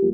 Your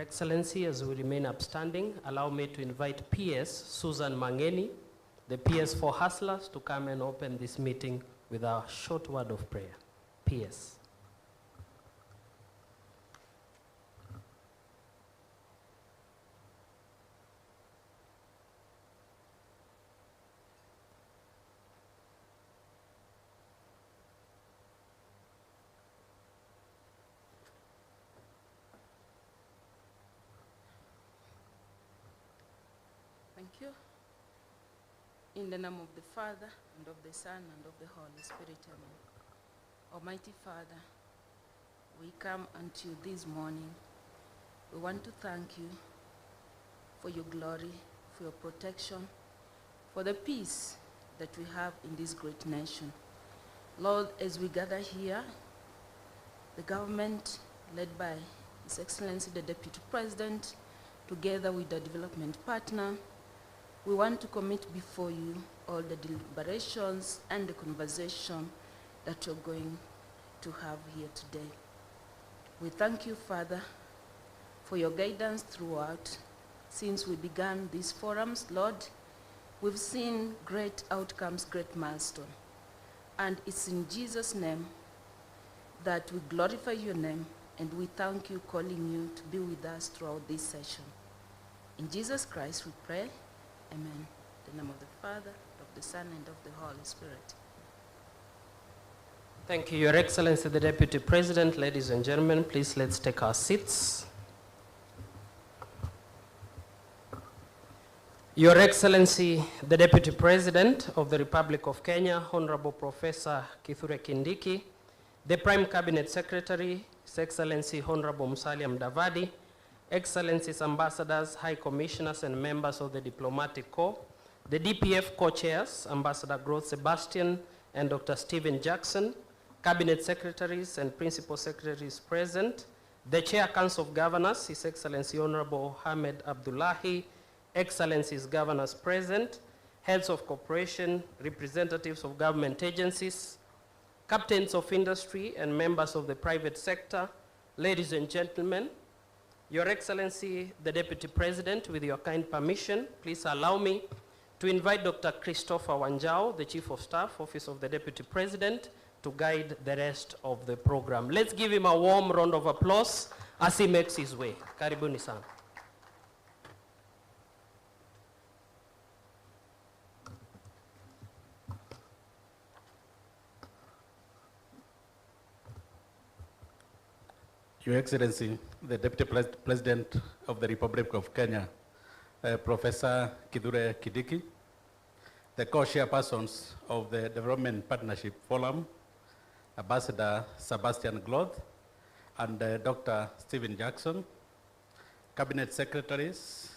Excellency, as we remain upstanding, allow me to invite PS Susan Mangeni, the PS for Hustlers, to come and open this meeting with a short word of prayer. PS. Thank you. In the name of the Father, and of the Son, and of the Holy Spirit, amen. Almighty Father, we come unto you this morning. We want to thank you for your glory, for your protection, for the peace that we have in this great nation. Lord, as we gather here, the government led by His Excellency the Deputy President, together with the development partner, we want to commit before you all the deliberations and the conversation that you're going to have here today. We thank you, Father, for your guidance throughout. Since we began these forums, Lord, we've seen great outcomes, great milestone. And it's in Jesus' name that we glorify your name, and we thank you, calling you to be with us throughout this session. In Jesus Christ we pray. Amen. In the name of the Father, of the Son, and of the Holy Spirit. Thank you, Your Excellency, the Deputy President. Ladies and gentlemen, please let's take our seats. Your Excellency, the Deputy President of the Republic of Kenya, Honorable Professor Kithure Kindiki, the Prime Cabinet Secretary, His Excellency Honorable Musalia Mudavadi, Excellencies, Ambassadors, High Commissioners, and members of the Diplomatic Corps, the DPF co-chairs, Ambassador Growth Sebastian and Dr. Stephen Jackson, Cabinet Secretaries and Principal Secretaries present, the Chair Council of Governors, His Excellency Honorable Hamed Abdullahi, Excellencies Governors present, Heads of Corporation, representatives of government agencies, Captains of Industry, and members of the private sector, ladies and gentlemen, Your Excellency, the Deputy President, with your kind permission, please allow me to invite Dr. Christopher Wanjao, the Chief of Staff, Office of the Deputy President, to guide the rest of the program. Let's give him a warm round of applause as he makes his way. Karibuni sana. Your Excellency, the Deputy President of the Republic of Kenya, Professor Kithure Kindiki, the co-chairpersons of the Development Partnership Forum, Ambassador Sebastian Gloth, and Dr. Stephen Jackson, Cabinet Secretaries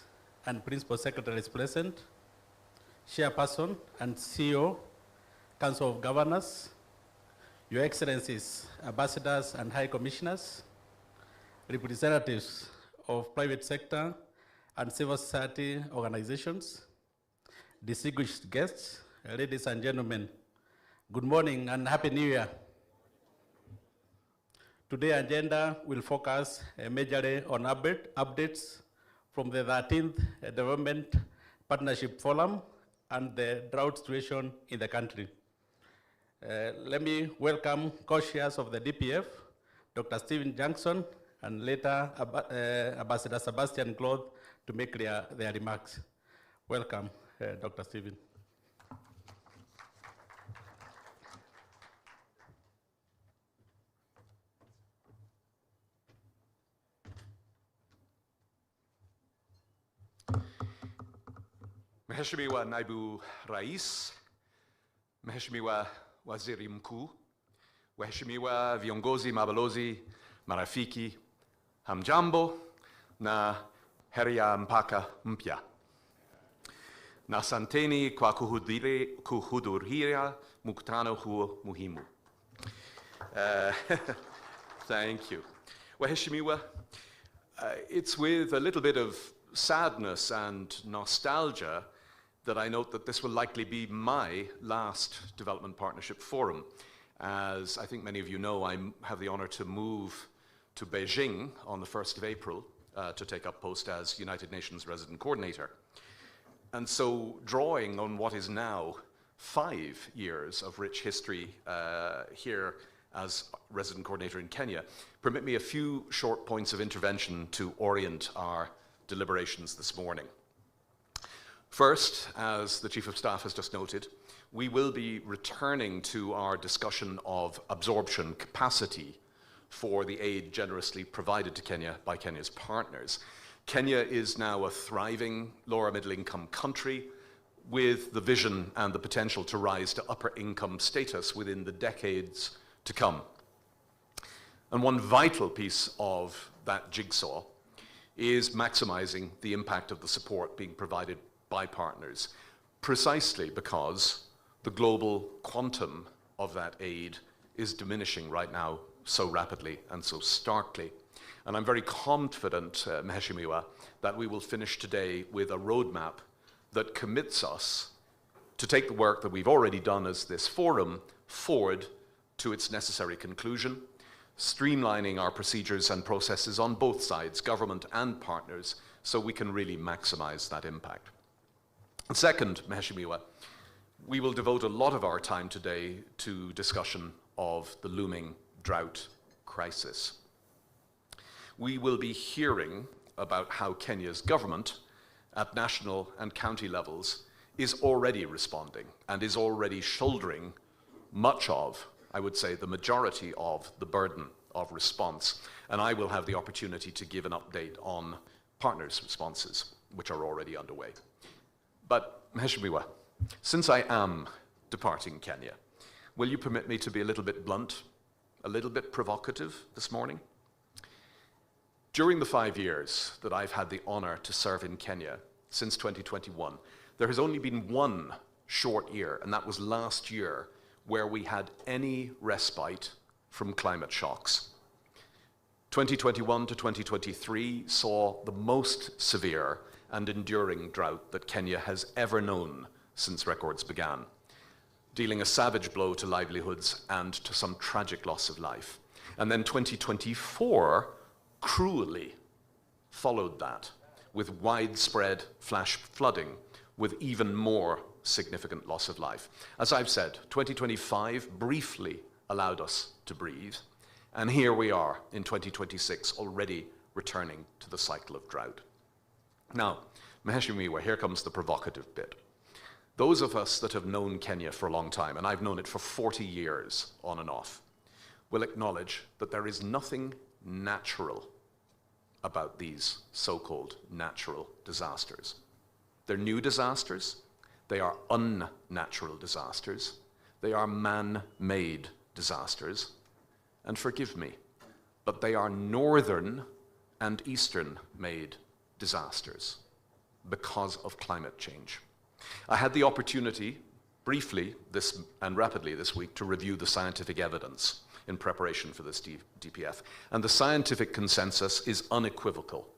and Principal Secretaries present, Chairperson and CEO, Council of Governors, Your Excellencies, Ambassadors and High Commissioners, representatives of private sector and civil society organizations, distinguished guests, ladies and gentlemen, Good morning and Happy New Year. Today's agenda will focus majorly on updates from the 13th Development Partnership Forum and the drought situation in the country. Let me welcome co-chairs of the DPF, Dr. Stephen Jackson, and later Ambassador Sebastian Claude to make their remarks. Welcome, Dr. Stephen. Mheshimiwa Naibu Rais, Mheshimiwa Waziri Mkuu, Waheshimiwa viongozi, mabalozi, marafiki, hamjambo na heri ya mpaka mpya. Na asanteni kwa kuhudhuria mkutano huo muhimu. Thank you. Waheshimiwa, it's with a little bit of sadness and nostalgia that I note that this will likely be my last Development Partnership Forum. As I think many of you know, I have the honor to move to Beijing on the 1st of April to take up post as United Nations Resident Coordinator. And so drawing on what is now 5 years of rich history here as Resident Coordinator in Kenya, permit me a few short points of intervention to orient our deliberations this morning. First, as the Chief of Staff has just noted, we will be returning to our discussion of absorption capacity for the aid generously provided to Kenya by Kenya's partners. Kenya is now a thriving lower middle income country with the vision and the potential to rise to upper income status within the decades to come. And one vital piece of that jigsaw is maximizing the impact of the support being provided by partners, precisely because the global quantum of that aid is diminishing right now so rapidly and so starkly. And I'm very confident, Mheshimiwa, that we will finish today with a roadmap that commits us to take the work that we've already done as this forum forward to its necessary conclusion, streamlining our procedures and processes on both sides, government and partners, so we can really maximize that impact. And second, Mheshimiwa, we will devote a lot of our time today to discussion of the looming drought crisis. We will be hearing about how Kenya's government at national and county levels is already responding and is already shouldering much of, I would say, the majority of the burden of response. And I will have the opportunity to give an update on partners' responses, which are already underway. But, Mheshimiwa, since I am departing Kenya, will you permit me to be a little bit blunt, a little bit provocative this morning? During the 5 years that I've had the honor to serve in Kenya, since 2021, there has only been one short year, and that was last year, where we had any respite from climate shocks. 2021 to 2023 saw the most severe and enduring drought that Kenya has ever known since records began, dealing a savage blow to livelihoods and to some tragic loss of life. And then 2024 cruelly followed that with widespread flash flooding with even more significant loss of life. As I've said, 2025 briefly allowed us to breathe, and here we are in 2026 already returning to the cycle of drought. Now, Mheshimiwa, here comes the provocative bit. Those of us that have known Kenya for a long time, and I've known it for 40 years on and off, will acknowledge that there is nothing natural about these so-called natural disasters. They're new disasters, they are unnatural disasters, they are man-made disasters, and forgive me, but they are northern and eastern-made disasters because of climate change. I had the opportunity briefly and rapidly this week to review the scientific evidence in preparation for this DPF, and the scientific consensus is unequivocal.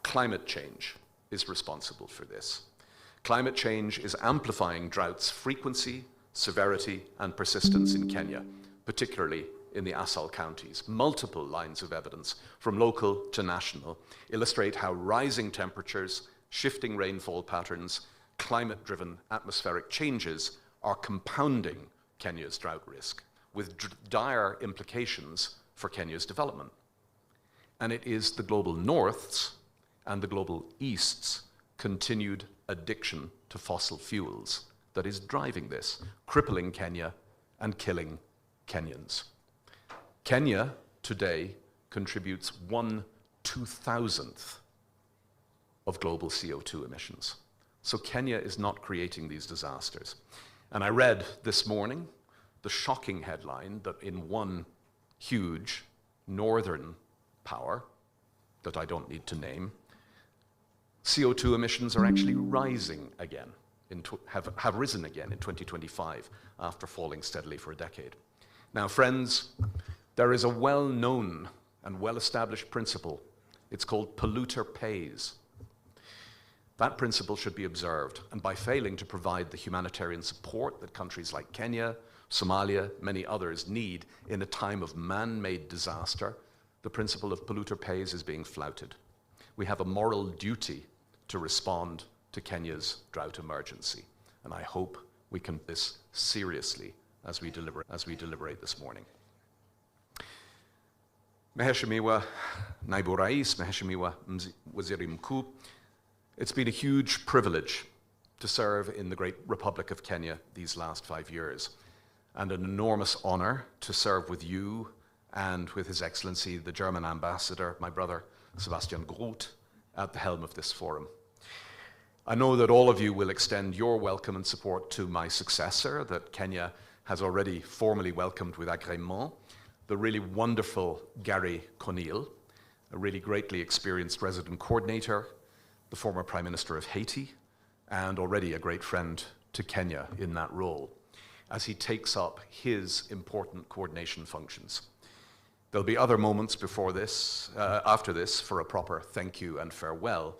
Climate change is responsible for this. Climate change is amplifying droughts' frequency, severity, and persistence in Kenya, particularly in the Asal counties. Multiple lines of evidence, from local to national, illustrate how rising temperatures, shifting rainfall patterns, climate-driven atmospheric changes are compounding Kenya's drought risk, with dire implications for Kenya's development. And it is the global North's and the global East's continued addiction to fossil fuels that is driving this, crippling Kenya and killing Kenyans. Kenya today contributes 1/2000th of global CO2 emissions. So Kenya is not creating these disasters. And I read this morning the shocking headline that in one huge northern power, that I don't need to name, CO2 emissions are actually rising again, have risen again in 2025 after falling steadily for a decade. Now, friends, there is a well-known and well-established principle. It's called polluter pays. That principle should be observed, and by failing to provide the humanitarian support that countries like Kenya, Somalia, many others need in a time of man-made disaster, the principle of polluter pays is being flouted. We have a moral duty to respond to Kenya's drought emergency, and I hope we can take this seriously as we deliberate this morning. Mheshimiwa Naibu Rais, Mheshimiwa Waziri Mkuu, it's been a huge privilege to serve in the great Republic of Kenya these last 5 years, and an enormous honor to serve with you and with His Excellency, the German Ambassador, my brother Sebastian Groth, at the helm of this forum. I know that all of you will extend your welcome and support to my successor, that Kenya has already formally welcomed with agrément, the really wonderful Gary Conille, a really greatly experienced resident coordinator, the former Prime Minister of Haiti, and already a great friend to Kenya in that role, as he takes up his important coordination functions. There'll be other moments before this, after this, for a proper thank you and farewell,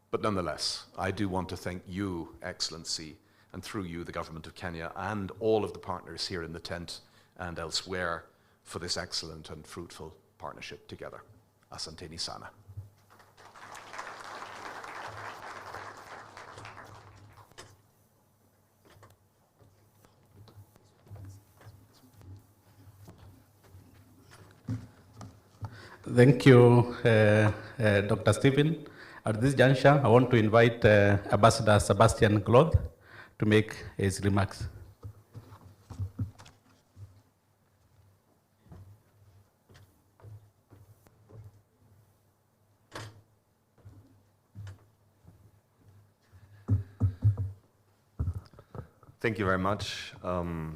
but nonetheless, I do want to thank you, Excellency, and through you, the Government of Kenya, and all of the partners here in the tent and elsewhere for this excellent and fruitful partnership together. Asanteni sana. Thank you, Dr. Stephen. At this juncture, I want to invite Ambassador Sebastian Groth to make his remarks. Thank you very much, and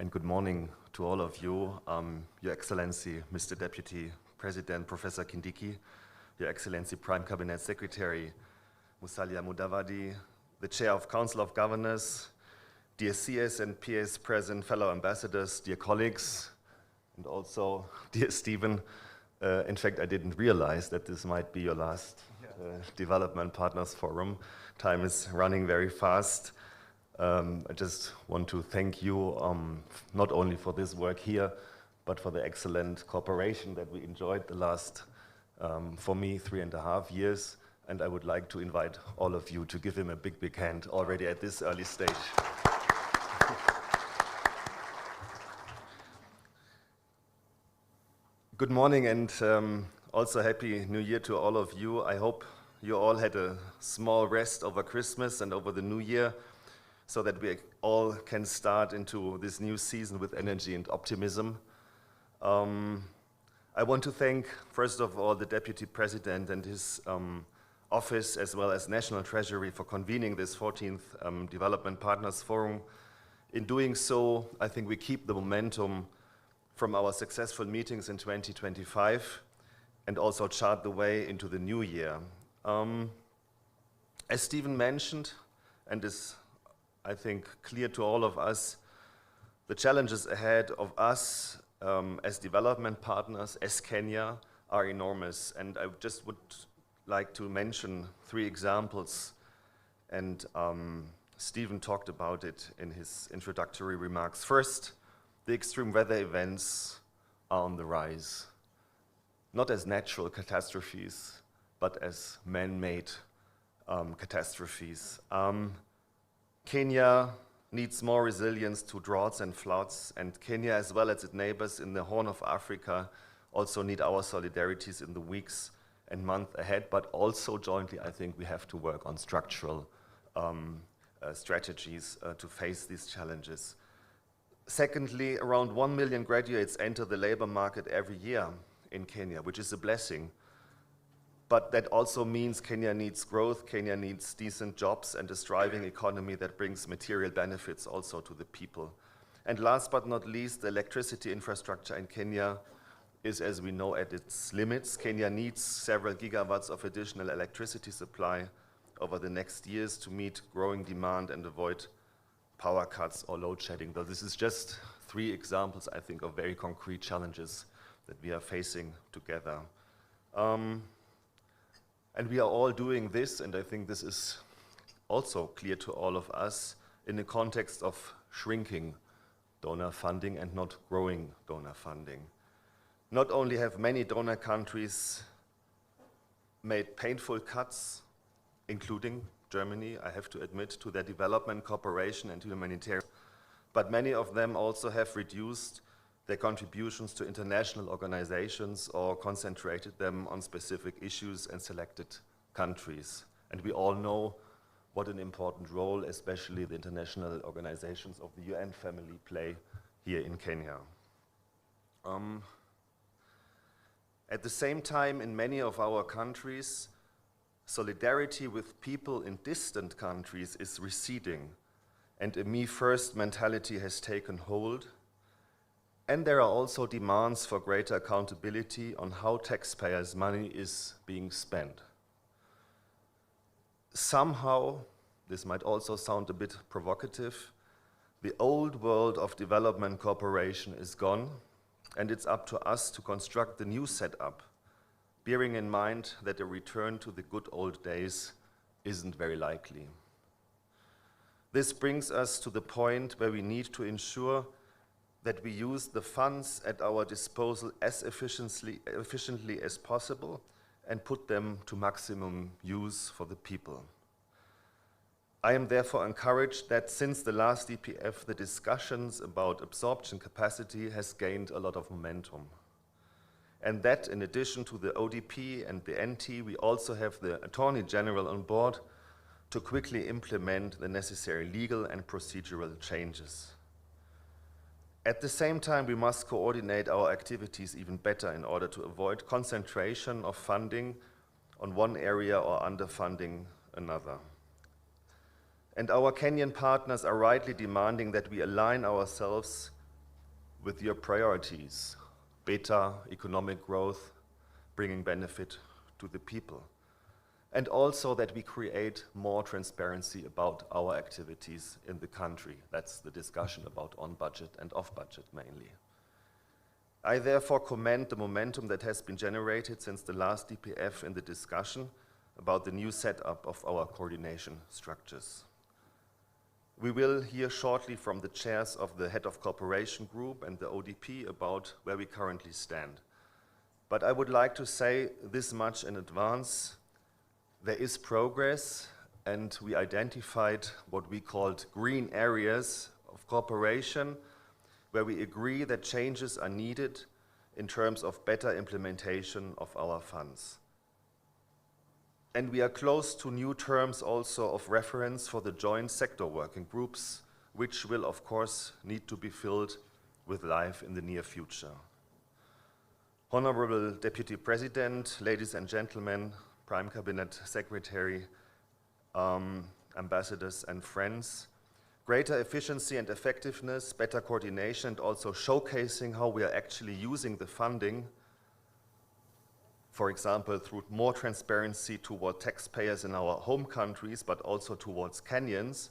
good morning to all of you. Your Excellency, Mr. Deputy President, Professor Kindiki, Your Excellency, Prime Cabinet Secretary, Musalia Mudavadi, the Chair of Council of Governors, dear CS and PS present, fellow ambassadors, dear colleagues, and also dear Stephen. In fact, I didn't realize that this might be your last Development Partners Forum. Time is running very fast. I just want to thank you not only for this work here, but for the excellent cooperation that we enjoyed the last, for me, 3.5 years. And I would like to invite all of you to give him a big, big hand already at this early stage. Good morning, and also Happy New Year to all of you. I hope you all had a small rest over Christmas and over the New Year, so that we all can start into this new season with energy and optimism. I want to thank, first of all, the Deputy President and his office, as well as National Treasury, for convening this 14th Development Partners Forum. In doing so, I think we keep the momentum from our successful meetings in 2025 and also chart the way into the new year. As Stephen mentioned, and is I think clear to all of us, the challenges ahead of us as development partners, as Kenya, are enormous. And I just would like to mention 3 examples and Stephen talked about it in his introductory remarks. First, the extreme weather events are on the rise, not as natural catastrophes, but as man-made catastrophes. Kenya needs more resilience to droughts and floods, and Kenya, as well as its neighbors in the Horn of Africa, also need our solidarities in the weeks and months ahead, but also jointly, I think we have to work on structural strategies to face these challenges. Secondly, around 1 million graduates enter the labor market every year in Kenya, which is a blessing. But that also means Kenya needs growth, Kenya needs decent jobs and a thriving economy that brings material benefits also to the people. And last but not least, the electricity infrastructure in Kenya is, as we know, at its limits. Kenya needs several gigawatts of additional electricity supply over the next years to meet growing demand and avoid power cuts or load shedding. Though this is just 3 examples, I think, of very concrete challenges that we are facing together. And we are all doing this, and I think this is also clear to all of us, in the context of shrinking donor funding and not growing donor funding. Not only have many donor countries made painful cuts, including Germany, I have to admit, to their development cooperation and humanitarian, but many of them also have reduced their contributions to international organizations or concentrated them on specific issues and selected countries. And we all know what an important role, especially the international organizations of the UN family, play here in Kenya. At the same time, in many of our countries, solidarity with people in distant countries is receding, and a me-first mentality has taken hold. And there are also demands for greater accountability on how taxpayers' money is being spent. Somehow, this might also sound a bit provocative, the old world of development cooperation is gone, and it's up to us to construct the new setup, bearing in mind that a return to the good old days isn't very likely. This brings us to the point where we need to ensure that we use the funds at our disposal as efficiently as possible and put them to maximum use for the people. I am therefore encouraged that since the last DPF, the discussions about absorption capacity has gained a lot of momentum. And that in addition to the ODP and the NT, we also have the Attorney General on board to quickly implement the necessary legal and procedural changes. At the same time, we must coordinate our activities even better in order to avoid concentration of funding on one area or underfunding another. And our Kenyan partners are rightly demanding that we align ourselves with your priorities: better economic growth, bringing benefit to the people. And also that we create more transparency about our activities in the country. That's the discussion about on-budget and off-budget mainly. I therefore commend the momentum that has been generated since the last DPF in the discussion about the new setup of our coordination structures. We will hear shortly from the chairs of the Head of Cooperation Group and the ODP about where we currently stand. But I would like to say this much in advance: there is progress, and we identified what we called green areas of cooperation, where we agree that changes are needed in terms of better implementation of our funds. And we are close to new terms also of reference for the joint sector working groups, which will, of course, need to be filled with life in the near future. Honorable Deputy President, ladies and gentlemen, Prime Cabinet Secretary, ambassadors and friends, greater efficiency and effectiveness, better coordination, and also showcasing how we are actually using the funding, for example, through more transparency toward taxpayers in our home countries, but also towards Kenyans,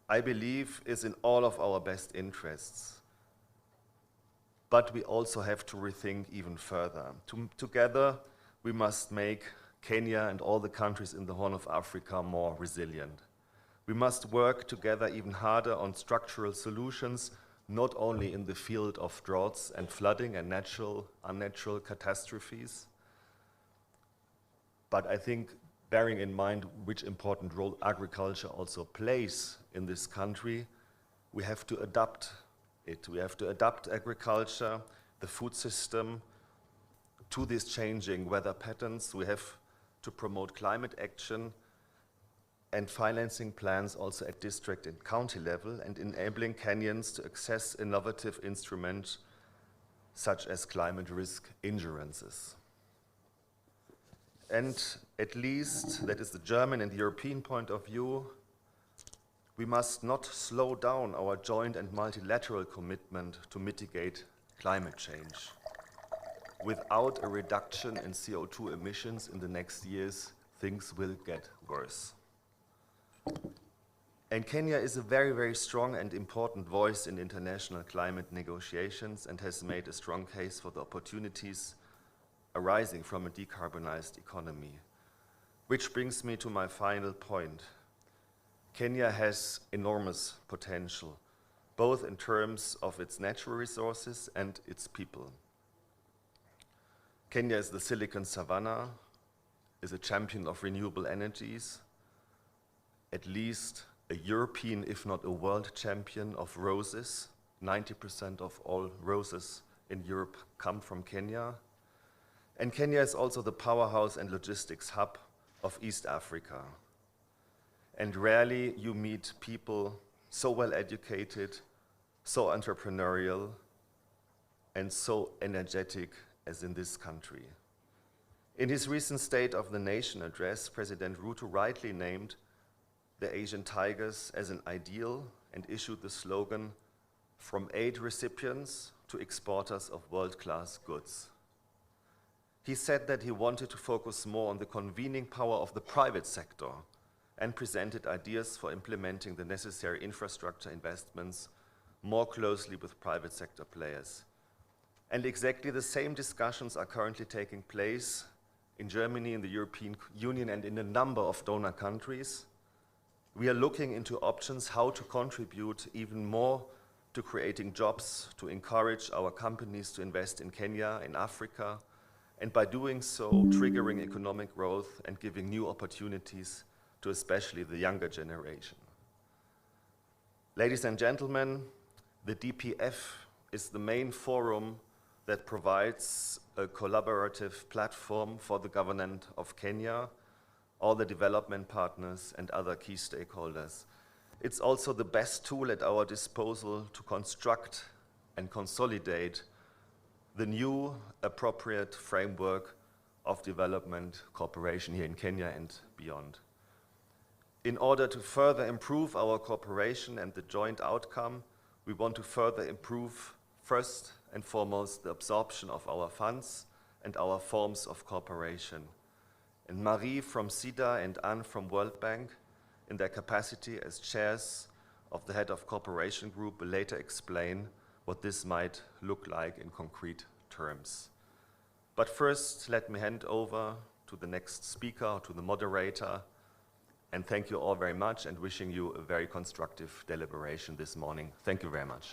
I believe is in all of our best interests. But we also have to rethink even further. Together, we must make Kenya and all the countries in the Horn of Africa more resilient. We must work together even harder on structural solutions, not only in the field of droughts and flooding and unnatural catastrophes, but I think bearing in mind which important role agriculture also plays in this country, we have to adapt it. We have to adapt agriculture, the food system, to these changing weather patterns. We have to promote climate action and financing plans also at district and county level, and enabling Kenyans to access innovative instruments such as climate risk insurances. And at least, that is the German and the European point of view, we must not slow down our joint and multilateral commitment to mitigate climate change. Without a reduction in CO2 emissions in the next years, things will get worse. And Kenya is a very, very strong and important voice in international climate negotiations and has made a strong case for the opportunities arising from a decarbonized economy. Which brings me to my final point. Kenya has enormous potential, both in terms of its natural resources and its people. Kenya is the Silicon Savannah, is a champion of renewable energies, at least a European, if not a world champion of roses. 90% of all roses in Europe come from Kenya. And Kenya is also the powerhouse and logistics hub of East Africa. And rarely you meet people so well educated, so entrepreneurial, and so energetic as in this country. In his recent State of the Nation address, President Ruto rightly named the Asian tigers as an ideal and issued the slogan, "From aid recipients to exporters of world-class goods." He said that he wanted to focus more on the convening power of the private sector and presented ideas for implementing the necessary infrastructure investments more closely with private sector players. And exactly the same discussions are currently taking place in Germany, in the European Union, and in a number of donor countries. We are looking into options how to contribute even more to creating jobs, to encourage our companies to invest in Kenya, in Africa, and by doing so, triggering economic growth and giving new opportunities to especially the younger generation. Ladies and gentlemen, the DPF is the main forum that provides a collaborative platform for the government of Kenya, all the development partners and other key stakeholders. It's also the best tool at our disposal to construct and consolidate the new appropriate framework of development cooperation here in Kenya and beyond. In order to further improve our cooperation and the joint outcome, we want to further improve, first and foremost, the absorption of our funds and our forms of cooperation. And Marie from SIDA and Anne from World Bank, in their capacity as chairs of the Head of Cooperation Group, will later explain what this might look like in concrete terms. But first, let me hand over to the next speaker, to the moderator, and thank you all very much and wishing you a very constructive deliberation this morning. Thank you very much.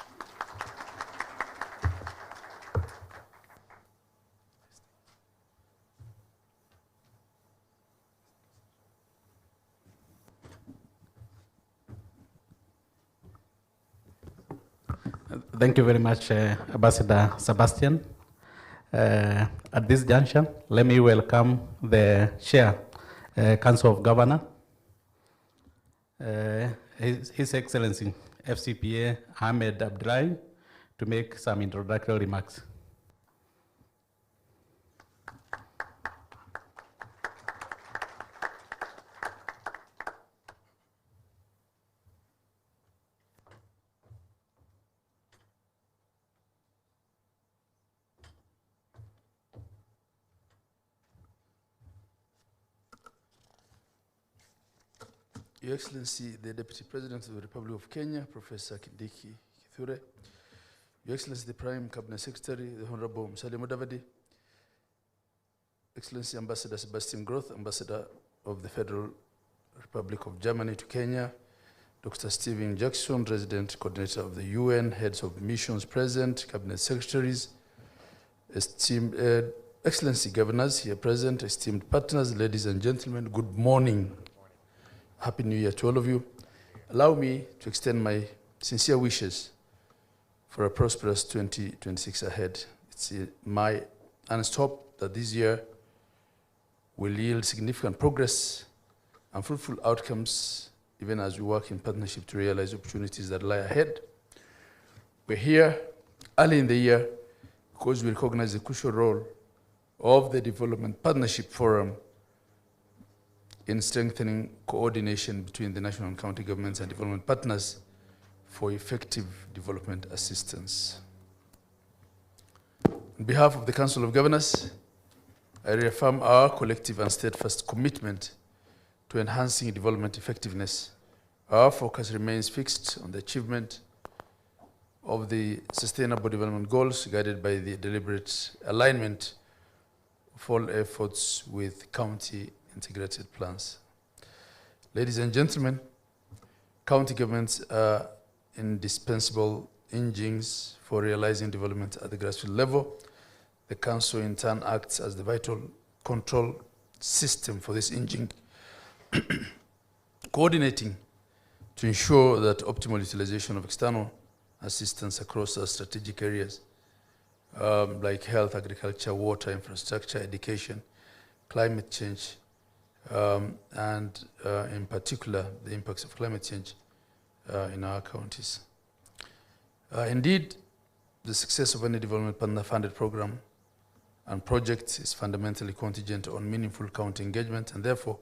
Thank you very much, Ambassador Sebastian. At this juncture, let me welcome the Chair, Council of Governors, His Excellency FCPA Ahmed Abdullahi, to make some introductory remarks. Your Excellency, the Deputy President of the Republic of Kenya, Professor Kindiki Kithure, Your Excellency, the Prime Cabinet Secretary, the Honorable Musalia Mudavadi, Excellency Ambassador Sebastian Groth, Ambassador of the Federal Republic of Germany to Kenya, Dr. Stephen Jackson, Resident Coordinator of the UN, heads of missions present, cabinet secretaries, esteemed Excellency governors here present, esteemed partners, ladies and gentlemen, good morning. Happy New Year to all of you. Allow me to extend my sincere wishes for a prosperous 2026 ahead. It's my earnest hope that this year will yield significant progress and fruitful outcomes, even as we work in partnership to realize opportunities that lie ahead. We're here early in the year because we recognize the crucial role of the Development Partnership Forum in strengthening coordination between the national and county governments and development partners for effective development assistance. On behalf of the Council of Governors, I reaffirm our collective and steadfast commitment to enhancing development effectiveness. Our focus remains fixed on the achievement of the Sustainable Development Goals, guided by the deliberate alignment of all efforts with county integrated plans. Ladies and gentlemen, county governments are indispensable engines for realizing development at the grassroots level. The Council in turn acts as the vital control system for this engine, coordinating to ensure that optimal utilization of external assistance across our strategic areas like health, agriculture, water, infrastructure, education, climate change, and in particular, the impacts of climate change in our counties. Indeed, the success of any development partner-funded program and project is fundamentally contingent on meaningful county engagement, and therefore,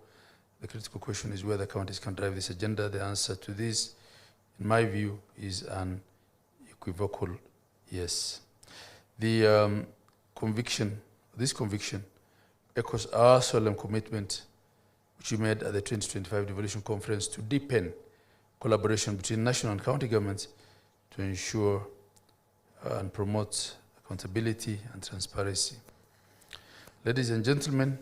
the critical question is whether counties can drive this agenda. The answer to this, in my view, is an equivocal yes. This conviction echoes our solemn commitment which we made at the 2025 Devolution Conference to deepen collaboration between national and county governments to ensure and promote accountability and transparency. Ladies and gentlemen,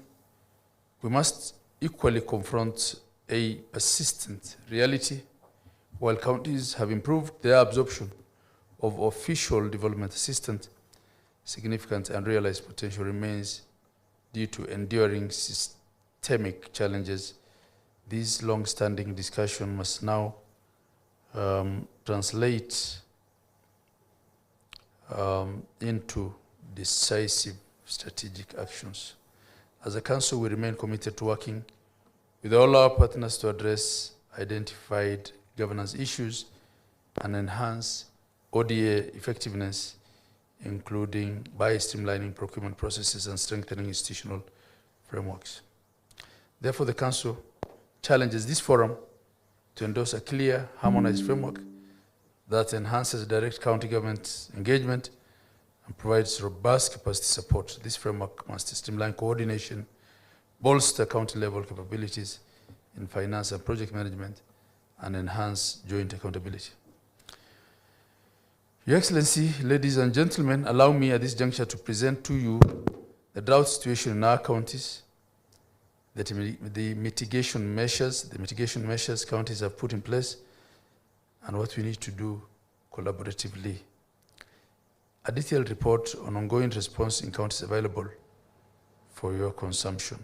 we must equally confront a persistent reality. While counties have improved their absorption of official development assistance, significant unrealized potential remains due to enduring systemic challenges. This long-standing discussion must now translate into decisive strategic actions. As a council, we remain committed to working with all our partners to address identified governance issues and enhance ODA effectiveness, including by streamlining procurement processes and strengthening institutional frameworks. Therefore, the Council challenges this forum to endorse a clear, harmonized framework that enhances direct county government engagement and provides robust capacity support. This framework must streamline coordination, bolster county-level capabilities in finance and project management, and enhance joint accountability. Your Excellency, ladies and gentlemen, allow me at this juncture to present to you the drought situation in our counties, the mitigation measures counties have put in place, and what we need to do collaboratively. A detailed report on ongoing response in counties available for your consumption.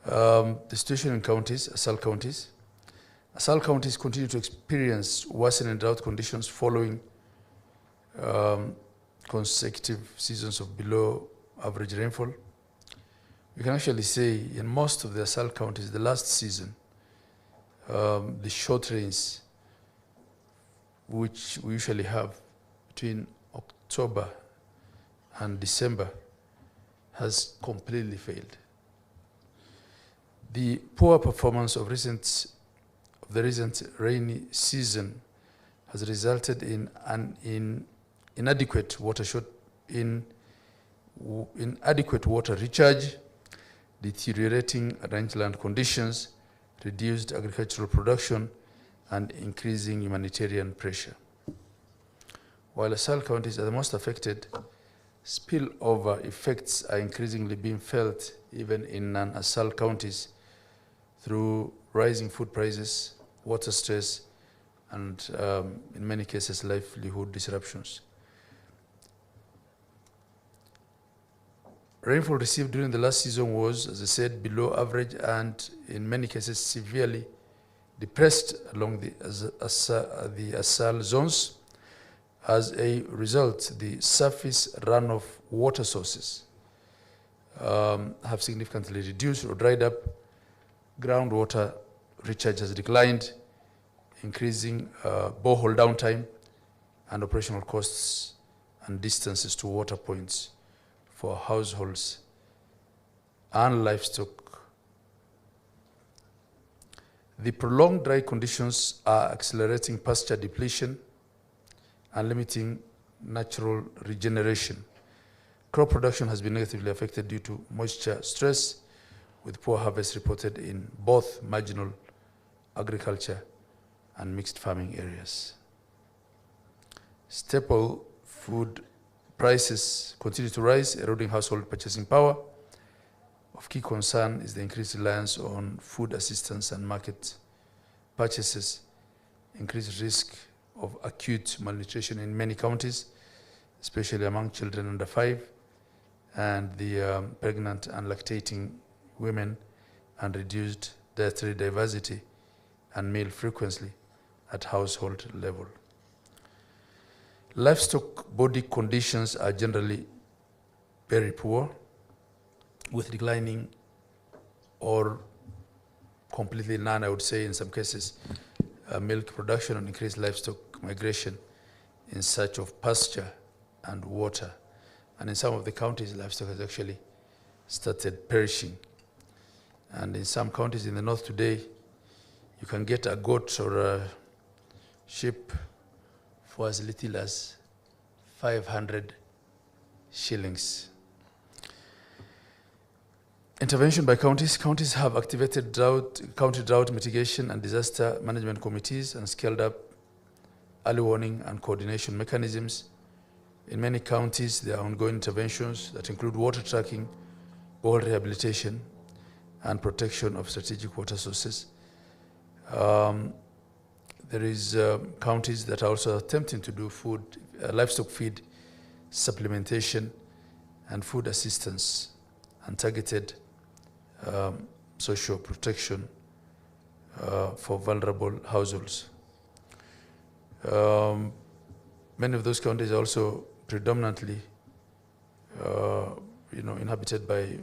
The situation in counties, ASAL counties. ASAL counties continue to experience worsening drought conditions following consecutive seasons of below average rainfall. We can actually say in most of the ASAL counties, the last season, the short rains, which we usually have between October and December, has completely failed. The poor performance of the recent rainy season has resulted in an inadequate water recharge, deteriorating rangeland conditions, reduced agricultural production, and increasing humanitarian pressure. While ASAL counties are the most affected, spillover effects are increasingly being felt even in non-ASAL counties through rising food prices, water stress, and in many cases, livelihood disruptions. Rainfall received during the last season was, as I said, below average and in many cases severely depressed along the Asal zones. As a result, the surface runoff water sources have significantly reduced or dried up. Groundwater recharge has declined, increasing borehole downtime and operational costs and distances to water points for households and livestock. The prolonged dry conditions are accelerating pasture depletion and limiting natural regeneration. Crop production has been negatively affected due to moisture stress, with poor harvest reported in both marginal agriculture and mixed farming areas. Staple food prices continue to rise, eroding household purchasing power. Of key concern is the increased reliance on food assistance and market purchases, increased risk of acute malnutrition in many counties, especially among children under 5, and the pregnant and lactating women, and reduced dietary diversity and meal frequency at household level. Livestock body conditions are generally very poor, with declining or completely none, I would say, in some cases, milk production and increased livestock migration in search of pasture and water. And in some of the counties, livestock has actually started perishing. And in some counties in the north today, you can get a goat or a sheep for as little as 500 shillings. Intervention by counties. Counties have activated county drought mitigation and disaster management committees and scaled up early warning and coordination mechanisms. In many counties, there are ongoing interventions that include water tracking, borehole rehabilitation, and protection of strategic water sources. There is counties that are also attempting to do livestock feed supplementation and food assistance and targeted social protection for vulnerable households. Many of those counties are also predominantly inhabited by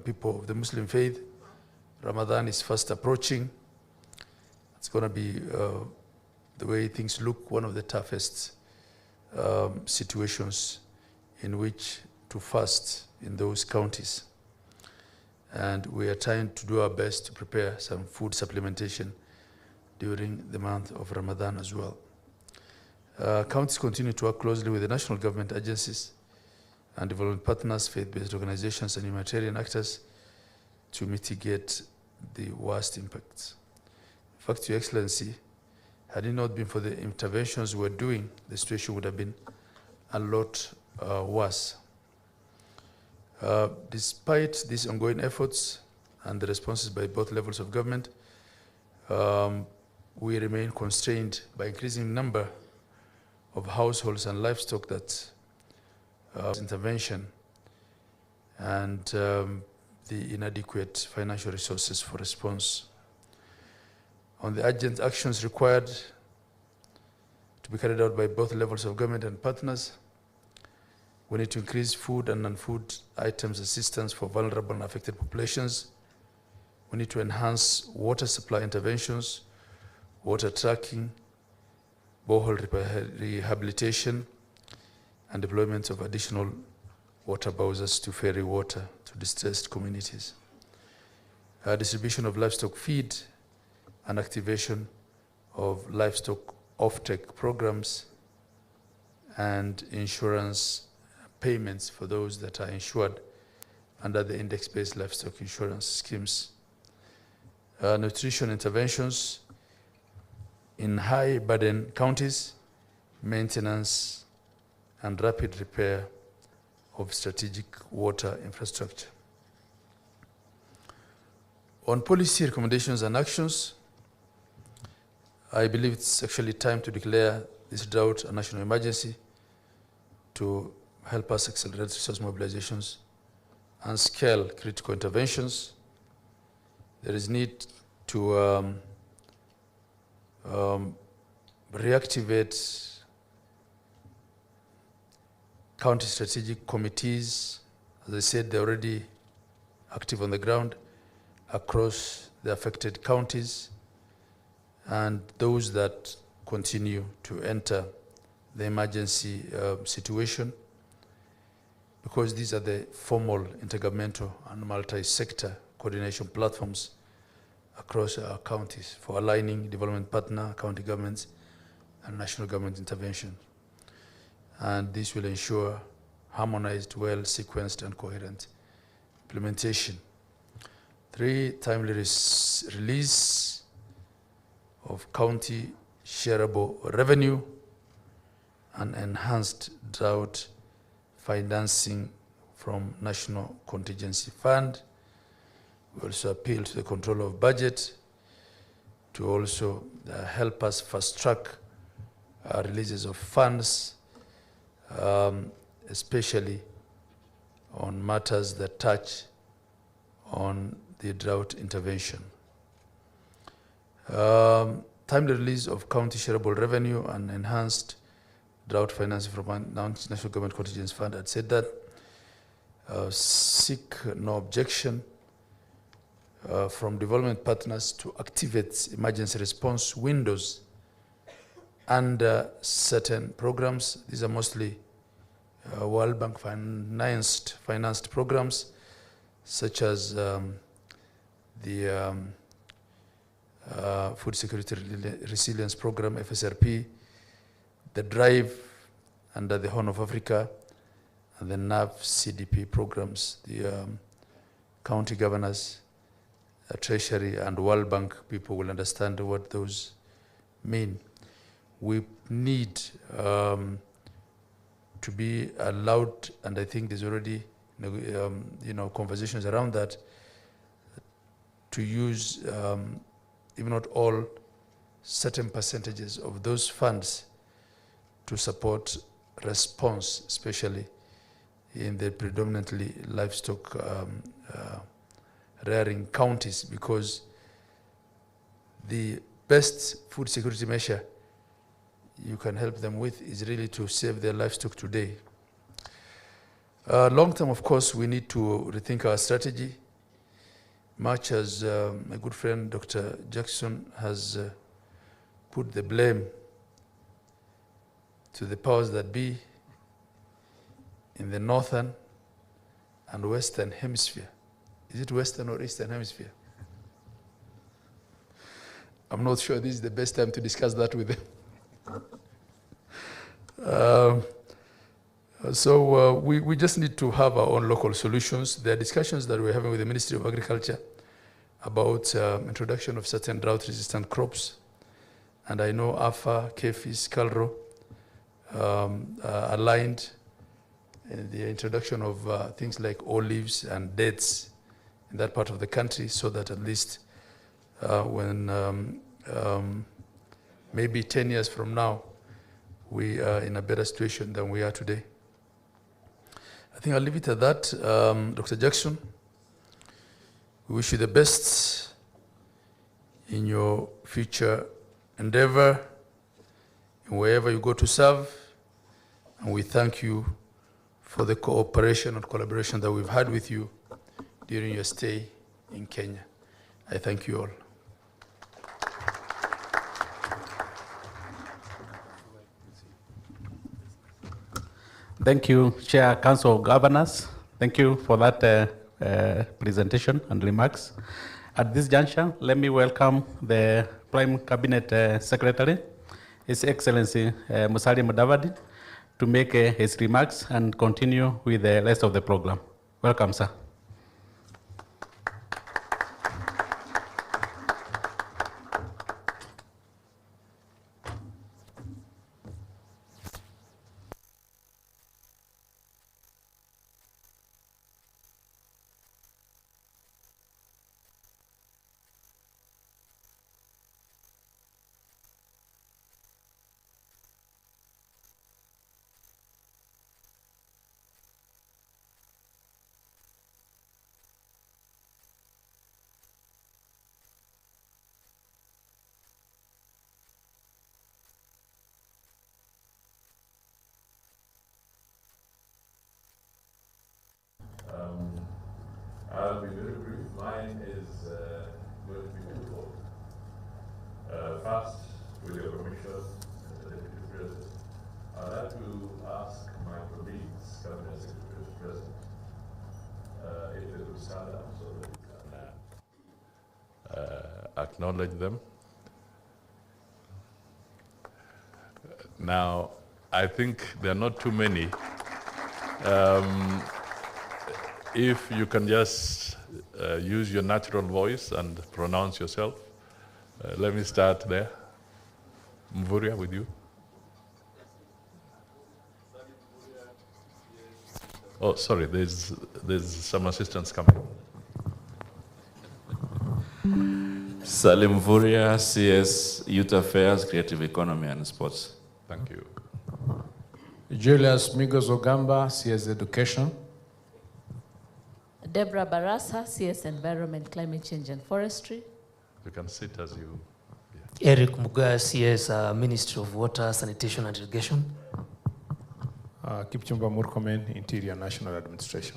people of the Muslim faith. Ramadan is fast approaching. It's going to be, the way things look, one of the toughest situations in which to fast in those counties. And we are trying to do our best to prepare some food supplementation during the month of Ramadan as well. Counties continue to work closely with the national government agencies and development partners, faith-based organizations, and humanitarian actors to mitigate the worst impacts. In fact, Your Excellency, had it not been for the interventions we're doing, the situation would have been a lot worse. Despite these ongoing efforts and the responses by both levels of government, we remain constrained by increasing number of households and livestock that intervention and the inadequate financial resources for response. On the urgent actions required to be carried out by both levels of government and partners, we need to increase food and non-food items assistance for vulnerable and affected populations. We need to enhance water supply interventions, water tracking, borehole rehabilitation, and deployment of additional water bowsers to ferry water to distressed communities. Distribution of livestock feed and activation of livestock offtake programs and insurance payments for those that are insured under the index-based livestock insurance schemes. Nutrition interventions in high-burden counties, maintenance and rapid repair of strategic water infrastructure. On policy recommendations and actions, I believe it's actually time to declare this drought a national emergency to help us accelerate resource mobilizations and scale critical interventions. There is need to reactivate county strategic committees. As I said, they're already active on the ground across the affected counties, and those that continue to enter the emergency situation, because these are the formal intergovernmental and multi-sector coordination platforms across our counties for aligning development partner, county governments, and national government intervention. And this will ensure harmonized, well-sequenced, and coherent implementation. 3, timely release of county shareable revenue and enhanced drought financing from National Contingency Fund. We also appeal to the controller of budget to also help us fast-track releases of funds, especially on matters that touch on the drought intervention. Timely release of county shareable revenue and enhanced drought financing from National Government Contingency Fund. I'd said that. Seek no objection from development partners to activate emergency response windows under certain programs. These are mostly World Bank financed programs, such as the Food Security Resilience Program, FSRP, the Drive under the Horn of Africa, and the NAV CDP programs. The county governors, Treasury, and World Bank people will understand what those mean. We need to be allowed, and I think there's already conversations around that, to use, if not all, certain percentages of those funds to support response, especially in the predominantly livestock rearing counties, because the best food security measure you can help them with is really to save their livestock today. Long term, of course, we need to rethink our strategy, much as my good friend Dr. Jackson has put the blame to the powers that be in the northern and western hemisphere. Is it western or eastern hemisphere? I'm not sure this is the best time to discuss that with them. So we just need to have our own local solutions. There are discussions that we're having with the Ministry of Agriculture about introduction of certain drought-resistant crops. And I know AFA, KEFIS, CALRO aligned in the introduction of things like olives and dates in that part of the country, so that at least when maybe 10 years from now, we are in a better situation than we are today. I think I'll leave it at that. Dr. Jackson, we wish you the best in your future endeavor, and wherever you go to serve. And we thank you for the cooperation and collaboration that we've had with you during your stay in Kenya. I thank you all. Thank you, Chair, Council of Governors. Thank you for that presentation and remarks. At this juncture, let me welcome the Prime Cabinet Secretary, His Excellency Musalia Mudavadi, to make his remarks and continue with the rest of the program. Welcome, sir. first, with your permission, Mr. Deputy President, I'd like to ask my colleagues, Cabinet Secretaries present, if they could stand up so that we can acknowledge them. Now, I think there are not too many. If you can just use your natural voice and pronounce yourself. Let me start there. Mvuria, with you. Oh, sorry, there's some assistance coming. Salim Vuria, CS Youth Affairs, Creative Economy and Sports. Thank you. Julius Migos Ogamba, CS Education. Deborah Barasa, CS Environment, Climate Change and Forestry. You can sit as you... Eric Muga, CS Ministry of Water, Sanitation and Irrigation. Kipchumba Murkomen, Interior National Administration.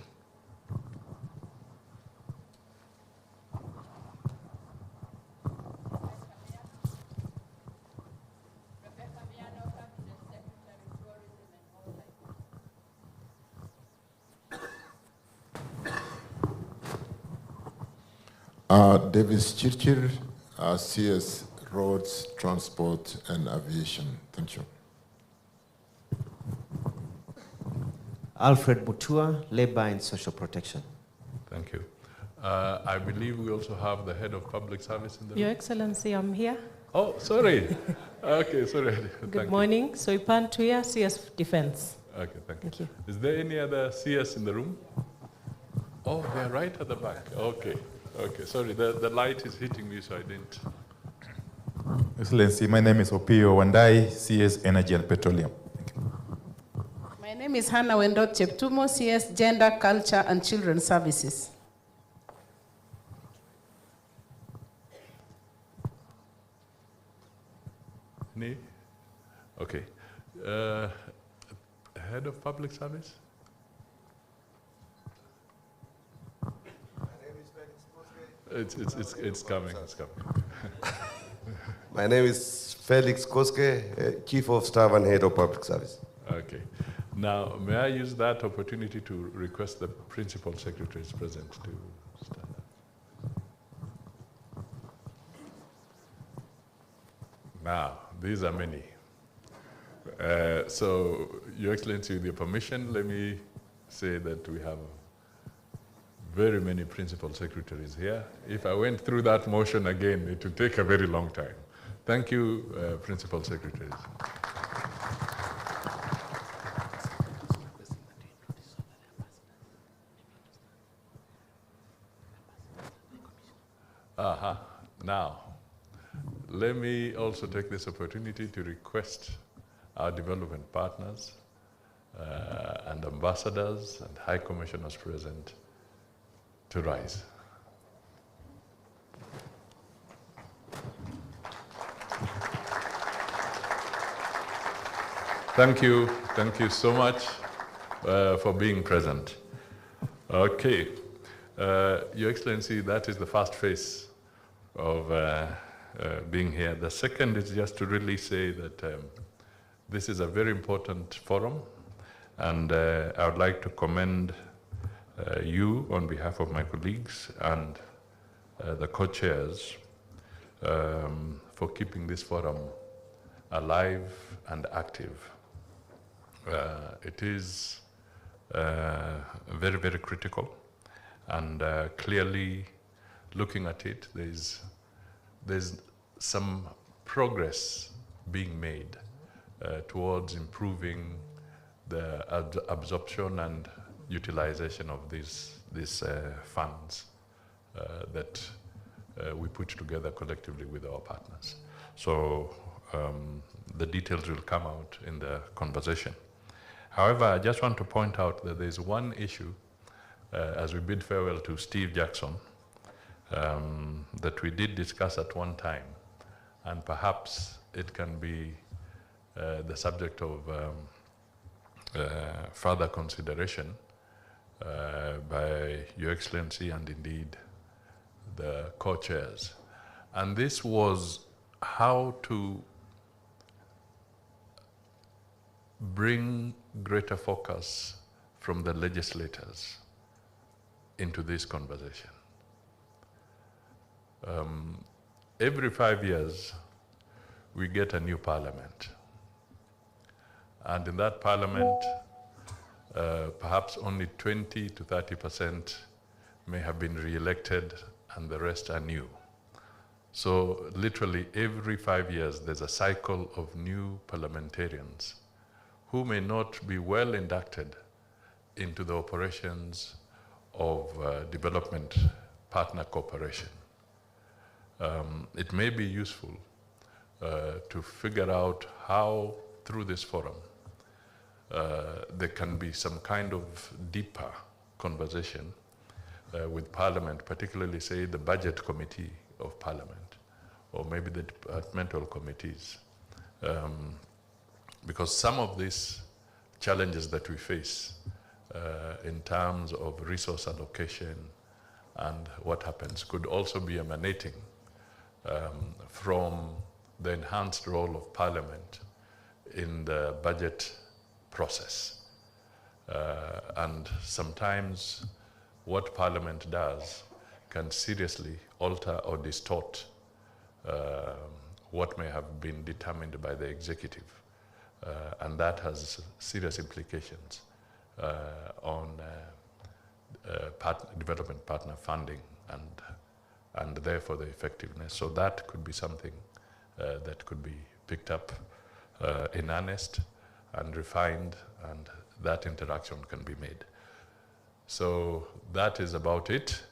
Davis Chirchir, CS Roads, Transport and Aviation. Thank you. Alfred Mutua, Labor and Social Protection. Thank you. I believe we also have the head of public service in the room. Your Excellency, I'm here. Oh, sorry. Okay, sorry. Good morning. Soipan Tuya, CS Defense. Okay, thank you. Is there any other CS in the room? Oh, they're right at the back. Okay. Okay, sorry, the light is hitting me, so I didn't. Excellency, my name is Opio Wandai, CS Energy and Petroleum. My name is Hannah Wendot Cheptumo, CS Gender, Culture and Children's Services. Nee? Okay. Head of Public Service? It's coming, it's coming. My name is Felix Koske, Chief of Staff and Head of Public Service. Okay. Now, may I use that opportunity to request the Principal Secretaries present to stand up? Now, these are many. So, Your Excellency, with your permission, let me say that we have very many principal secretaries here. If I went through that motion again, it would take a very long time. Thank you, principal secretaries. Now, let me also take this opportunity to request our development partners and ambassadors and high commissioners present to rise. Thank you so much for being present. Okay, Your Excellency, that is the first phase of being here. The second is just to really say that this is a very important forum, and I would like to commend you on behalf of my colleagues and the co-chairs for keeping this forum alive and active. It is very, very critical, and clearly looking at it, there's some progress being made towards improving the absorption and utilization of these funds that we put together collectively with our partners. So the details will come out in the conversation. However, I just want to point out that there's one issue as we bid farewell to Steve Jackson that we did discuss at one time, and perhaps it can be the subject of further consideration by Your Excellency and indeed the co-chairs. And this was how to bring greater focus from the legislators into this conversation. Every 5 years, we get a new parliament. And in that parliament, perhaps only 20 to 30% may have been re-elected and the rest are new. So literally every 5 years, there's a cycle of new parliamentarians who may not be well inducted into the operations of development partner cooperation. It may be useful to figure out how, through this forum, there can be some kind of deeper conversation with Parliament, particularly, say, the Budget Committee of Parliament, or maybe the departmental committees. Because some of these challenges that we face in terms of resource allocation and what happens could also be emanating from the enhanced role of Parliament in the budget process. And sometimes what Parliament does can seriously alter or distort what may have been determined by the executive. And that has serious implications on development partner funding and therefore the effectiveness. So that could be something that could be picked up in earnest and refined, and that interaction can be made. So that is about it.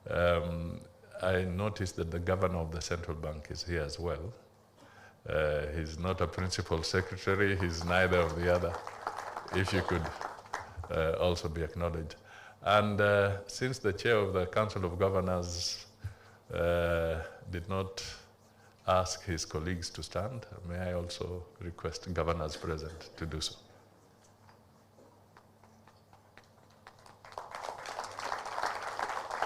I noticed that the governor of the central bank is here as well. He's not a principal secretary, he's neither of the other. If you could also be acknowledged. And since the chair of the Council of Governors did not ask his colleagues to stand, may I also request governors present to do so.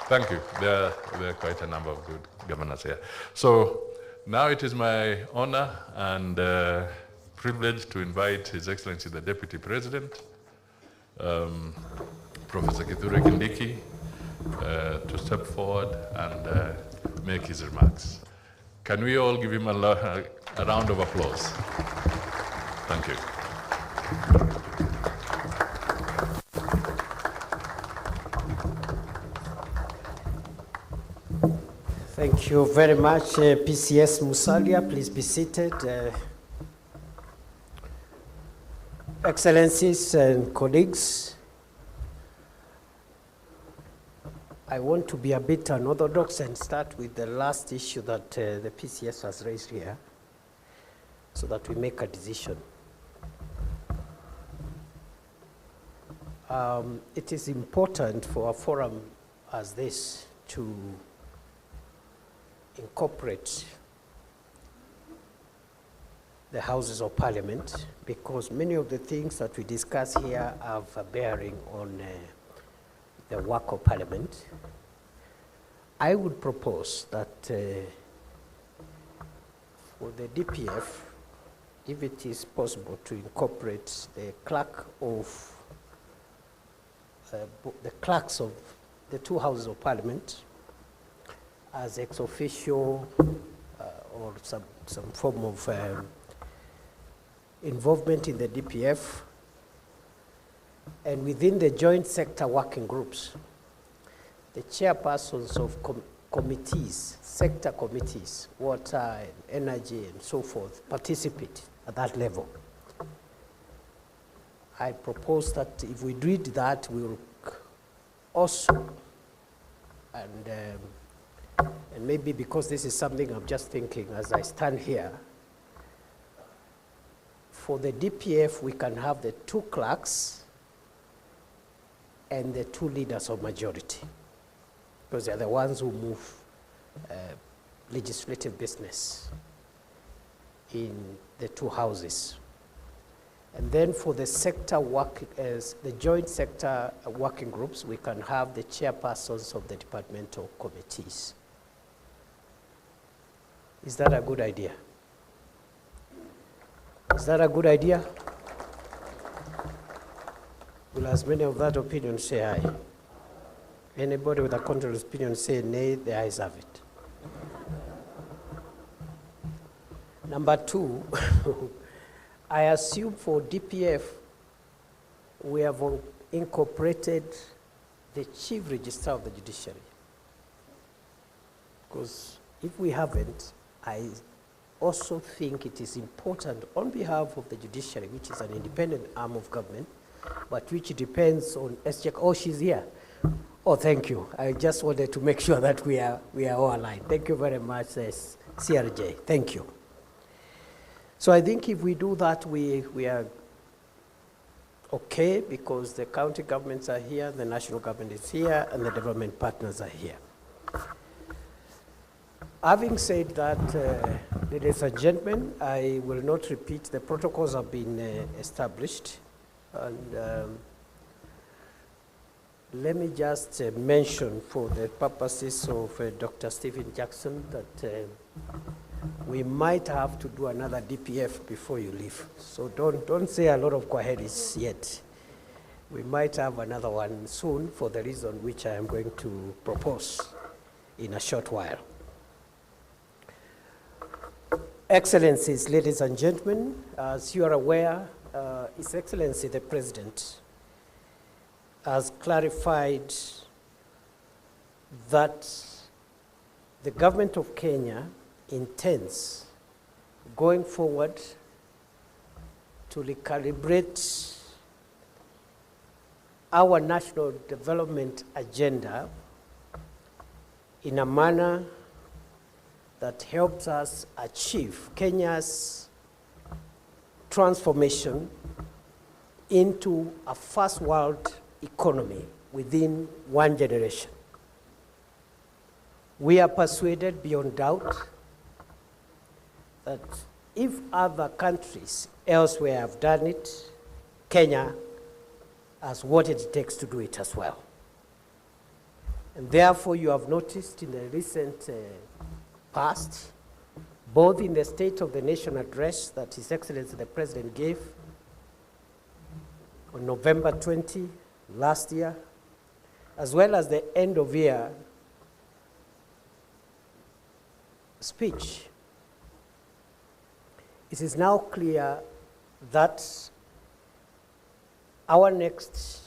Thank you. There are quite a number of good governors here. So now it is my honor and privilege to invite His Excellency the Deputy President, Professor Kithure Kindiki, to step forward and make his remarks. Can we all give him a round of applause? Thank you. Thank you very much, PCS Musalia. Please be seated. Excellencies and colleagues, I want to be a bit unorthodox and start with the last issue that the PCS has raised here so that we make a decision. It is important for a forum as this to incorporate the Houses of Parliament, because many of the things that we discuss here have a bearing on the work of Parliament. I would propose that for the DPF, if it is possible to incorporate the clerk of the clerks of the two Houses of Parliament as ex officio or some form of involvement in the DPF, and within the joint sector working groups, the chairpersons of committees, sector committees, water, and energy, and so forth, participate at that level. I propose that if we did that, we will also, and maybe because this is something I'm just thinking as I stand here, for the DPF, we can have the two clerks and the two leaders of majority, because they're the ones who move legislative business in the two houses. And then for the sector work, as the joint sector working groups, we can have the chairpersons of the departmental committees. Is that a good idea? Is that a good idea? Will as many of that opinion say aye? Anybody with a contrary opinion say nay? The ayes have it. Number two, I assume for DPF, we have incorporated the Chief Registrar of the Judiciary. Because if we haven't, I also think it is important on behalf of the judiciary, which is an independent arm of government, but which depends on SJEC. Oh, she's here. Oh, thank you. I just wanted to make sure that we are all aligned. Thank you very much, CRJ. Thank you. So I think if we do that, we are okay, because the county governments are here, the national government is here, and the development partners are here. Having said that, ladies and gentlemen, I will not repeat. The protocols have been established. And let me just mention, for the purposes of Dr. Stephen Jackson, that we might have to do another DPF before you leave. So don't say a lot of kwaheris yet. We might have another one soon, for the reason which I am going to propose in a short while. Excellencies, ladies and gentlemen, as you are aware, His Excellency the President has clarified that the government of Kenya intends, going forward, to recalibrate our national development agenda in a manner that helps us achieve Kenya's transformation into a first world economy within one generation. We are persuaded beyond doubt that if other countries elsewhere have done it, Kenya has what it takes to do it as well. And therefore, you have noticed in the recent past, both in the State of the Nation address that His Excellency the President gave on November 20 last year, as well as the end of year speech, it is now clear that our next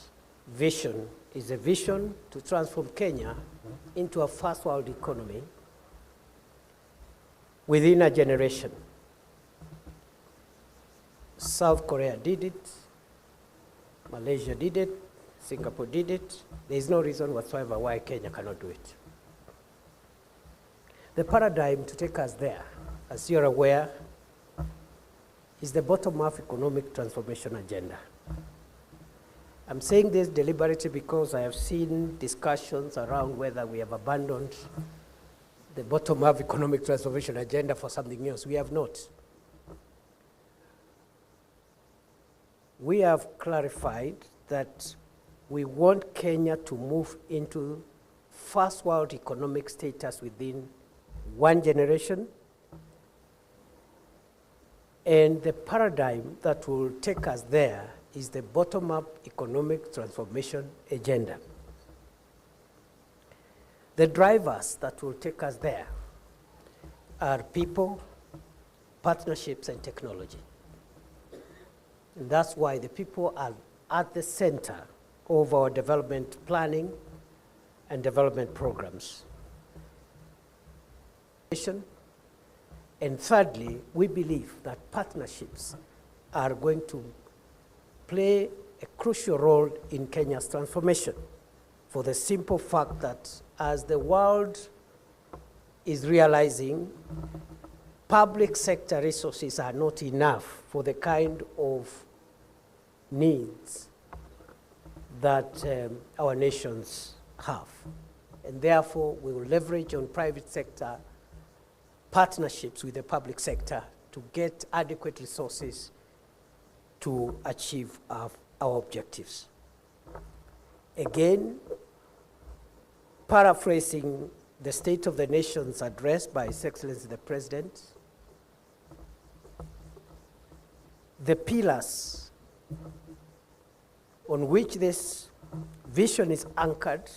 vision is a vision to transform Kenya into a first world economy within a generation. South Korea did it, Malaysia did it, Singapore did it. There is no reason whatsoever why Kenya cannot do it. The paradigm to take us there, as you're aware, is the bottom-up economic transformation agenda. I'm saying this deliberately because I have seen discussions around whether we have abandoned the bottom-up economic transformation agenda for something else. We have not. We have clarified that we want Kenya to move into first world economic status within one generation, and the paradigm that will take us there is the bottom-up economic transformation agenda. The drivers that will take us there are people, partnerships, and technology. And that's why the people are at the center of our development planning and development programs. And thirdly, we believe that partnerships are going to play a crucial role in Kenya's transformation, for the simple fact that as the world is realizing, public sector resources are not enough for the kind of needs that our nations have. And therefore, we will leverage on private sector partnerships with the public sector to get adequate resources to achieve our objectives. Again, paraphrasing the State of the Nation's address by His Excellency the President, the pillars on which this vision is anchored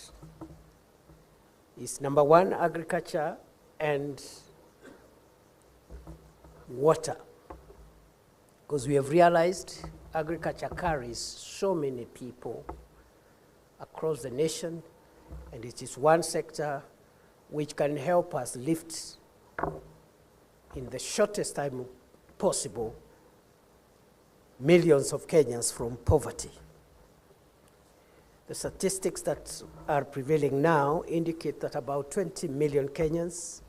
is number one, agriculture and water. Because we have realized agriculture carries so many people across the nation, and it is one sector which can help us lift in the shortest time possible millions of Kenyans from poverty. The statistics that are prevailing now indicate that about 20 million Kenyans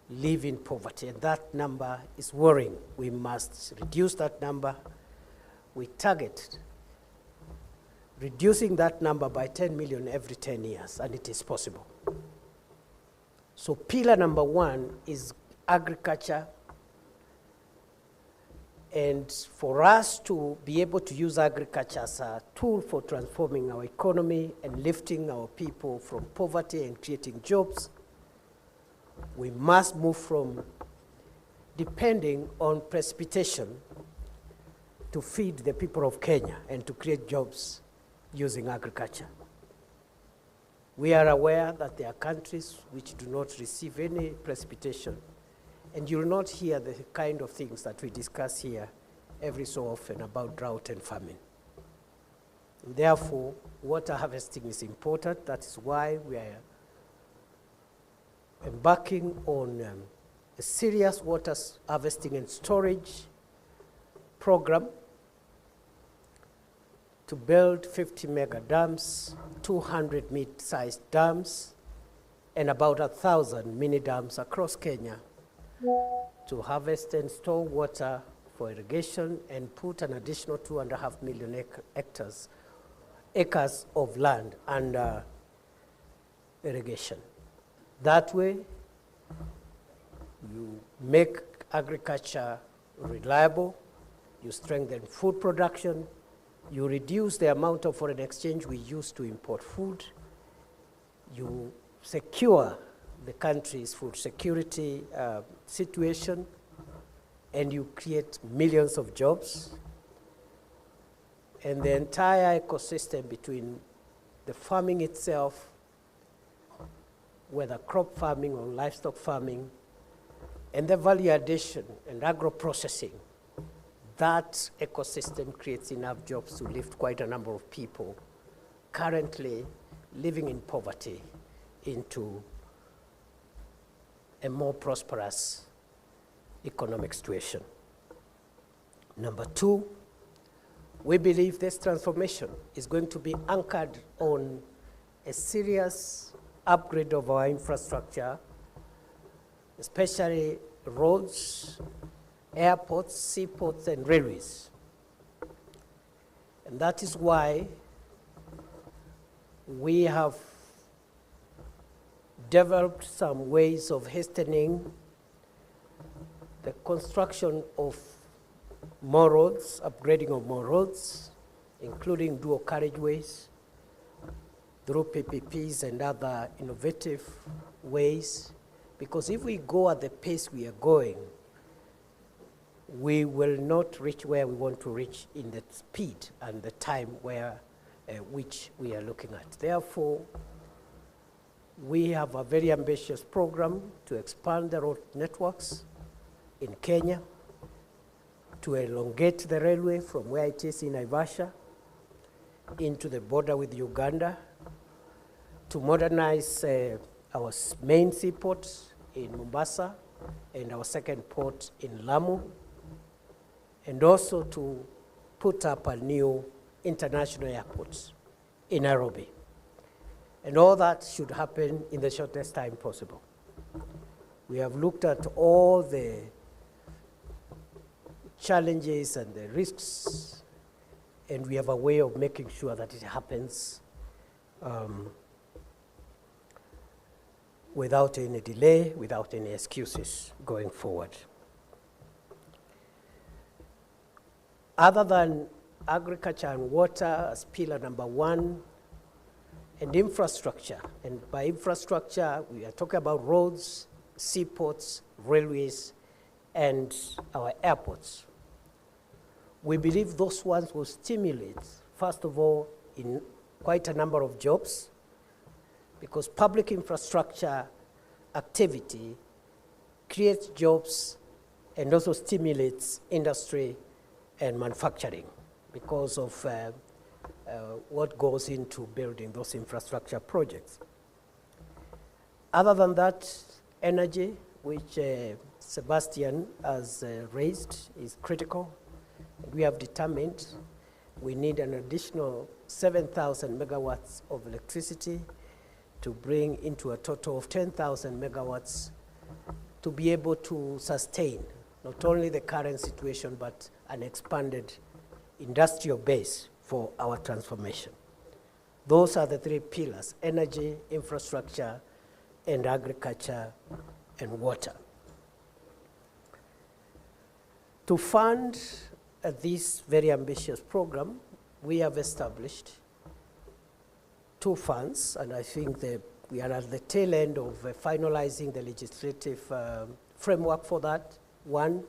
live in poverty, and that number is worrying. We must reduce that number. We target reducing that number by 10 million every 10 years, and it is possible. So pillar number one is agriculture. And for us to be able to use agriculture as a tool for transforming our economy and lifting our people from poverty and creating jobs, we must move from depending on precipitation to feed the people of Kenya and to create jobs using agriculture. We are aware that there are countries which do not receive any precipitation, and you will not hear the kind of things that we discuss here every so often about drought and famine. Therefore, water harvesting is important. That is why we are embarking on a serious water harvesting and storage program to build 50 mega dams, 200 mid-sized dams, and about 1,000 mini dams across Kenya to harvest and store water for irrigation and put an additional 2.5 million acres of land under irrigation. That way, you make agriculture reliable, you strengthen food production, you reduce the amount of foreign exchange we use to import food, you secure the country's food security situation, and you create millions of jobs. And the entire ecosystem between the farming itself, whether crop farming or livestock farming, and the value addition and agro-processing, that ecosystem creates enough jobs to lift quite a number of people currently living in poverty into a more prosperous economic situation. Number two, we believe this transformation is going to be anchored on a serious upgrade of our infrastructure, especially roads, airports, seaports, and railways. And that is why we have developed some ways of hastening the construction of more roads, upgrading of more roads, including dual carriageways, through PPPs and other innovative ways. Because if we go at the pace we are going, we will not reach where we want to reach in the speed and the time which we are looking at. Therefore, we have a very ambitious program to expand the road networks in Kenya, to elongate the railway from where it is in Naivasha into the border with Uganda, to modernize our main seaports in Mombasa and our second port in Lamu, and also to put up a new international airport in Nairobi. And all that should happen in the shortest time possible. We have looked at all the challenges and the risks, and we have a way of making sure that it happens without any delay, without any excuses going forward. Other than agriculture and water as pillar number one, and infrastructure. And by infrastructure, we are talking about roads, seaports, railways, and our airports. We believe those ones will stimulate, first of all, in quite a number of jobs, because public infrastructure activity creates jobs and also stimulates industry and manufacturing because of what goes into building those infrastructure projects. Other than that, energy, which Sebastian has raised, is critical. We have determined we need an additional 7,000 megawatts of electricity to bring into a total of 10,000 megawatts to be able to sustain not only the current situation, but an expanded industrial base for our transformation. Those are the three pillars: energy, infrastructure, and agriculture and water. To fund this very ambitious program, we have established two funds, and I think we are at the tail end of finalizing the legislative framework for that. One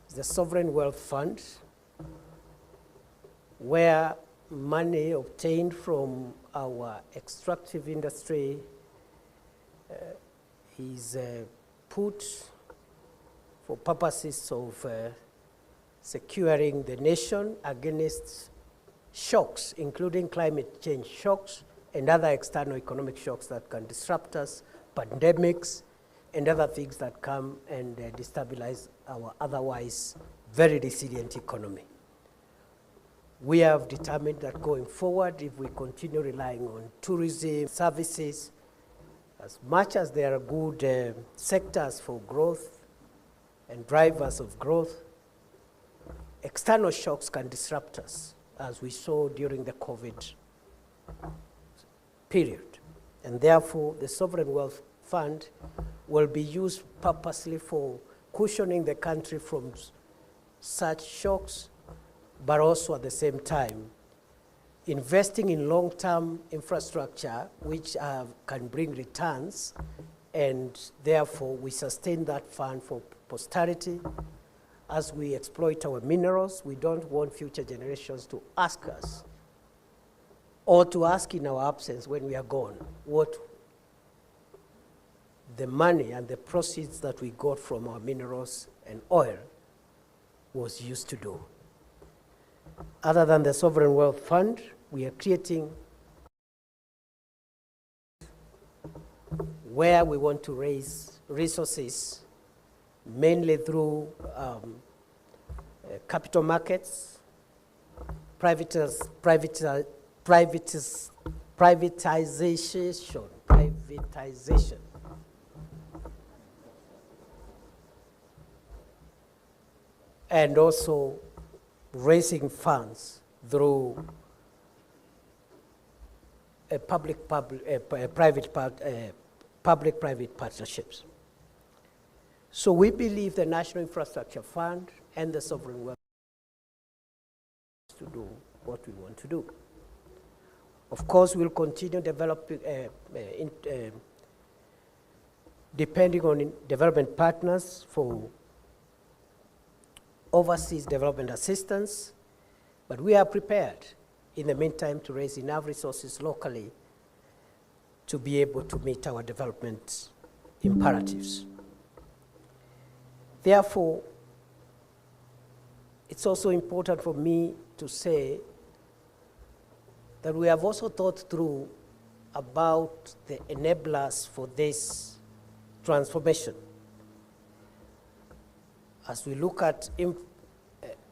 is the Sovereign Wealth Fund, where money obtained from our extractive industry is put for purposes of securing the nation against shocks, including climate change shocks and other external economic shocks that can disrupt us, pandemics, and other things that come and destabilize our otherwise very resilient economy. We have determined that going forward, if we continue relying on tourism services, as much as there are good sectors for growth and drivers of growth, external shocks can disrupt us, as we saw during the COVID period. And therefore, the Sovereign Wealth Fund will be used purposely for cushioning the country from such shocks, but also at the same time investing in long-term infrastructure which can bring returns, and therefore we sustain that fund for posterity. As we exploit our minerals, we don't want future generations to ask us, or to ask in our absence when we are gone, what the money and the proceeds that we got from our minerals and oil was used to do. Other than the Sovereign Wealth Fund, we are creating where we want to raise resources mainly through capital markets, privatization, and also raising funds through public-private partnerships. So we believe the National Infrastructure Fund and the Sovereign Wealth to do what we want to do. Of course, we'll continue developing, depending on development partners for overseas development assistance, but we are prepared in the meantime to raise enough resources locally to be able to meet our development imperatives. Therefore, it's also important for me to say that we have also thought through about the enablers for this transformation. As we look at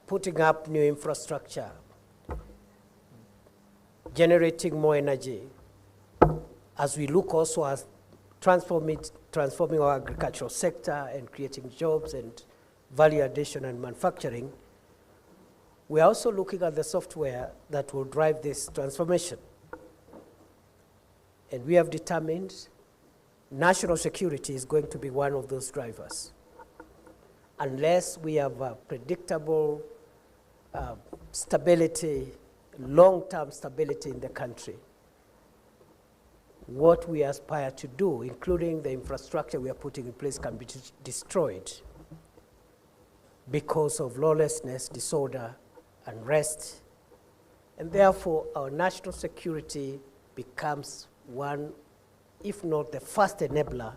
putting up new infrastructure, generating more energy, as we look also at transforming our agricultural sector and creating jobs and value addition and manufacturing, we're also looking at the software that will drive this transformation. And we have determined national security is going to be one of those drivers. Unless we have a predictable stability, long-term stability in the country, what we aspire to do, including the infrastructure we are putting in place, can be destroyed because of lawlessness, disorder, unrest. And therefore, our national security becomes one, if not the first enabler,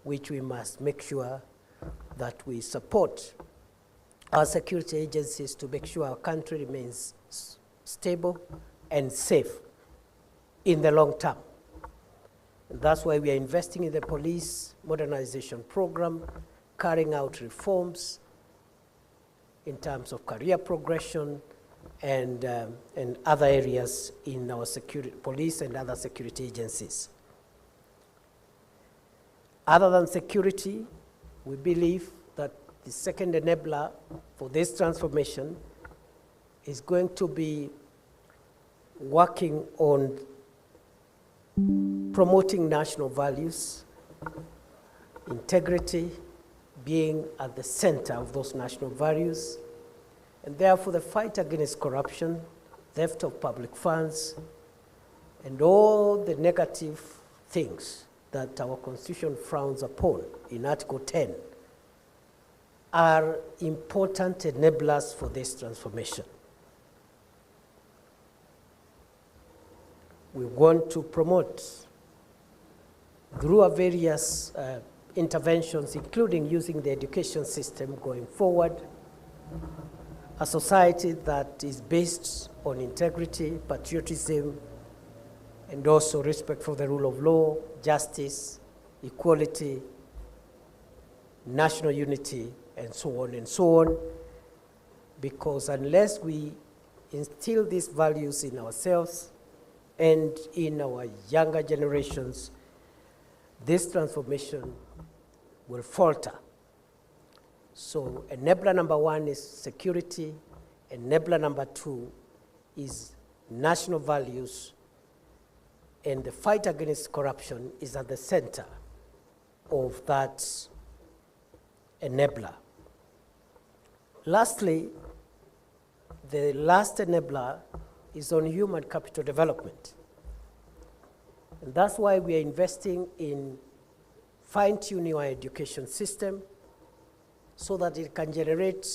which we must make sure that we support our security agencies to make sure our country remains stable and safe in the long term. And that's why we are investing in the police modernization program, carrying out reforms in terms of career progression and other areas in our security, police and other security agencies. Other than security, we believe that the second enabler for this transformation is going to be working on promoting national values, integrity being at the center of those national values, and therefore the fight against corruption, theft of public funds, and all the negative things that our Constitution frowns upon in Article 10 are important enablers for this transformation. We want to promote, through our various interventions, including using the education system going forward, a society that is based on integrity, patriotism, and also respect for the rule of law, justice, equality, national unity, and so on and so on. Because unless we instill these values in ourselves and in our younger generations, this transformation will falter. So enabler number one is security. Enabler number two is national values. And the fight against corruption is at the center of that enabler. Lastly, the last enabler is on human capital development. And that's why we are investing in fine-tuning our education system so that it can generate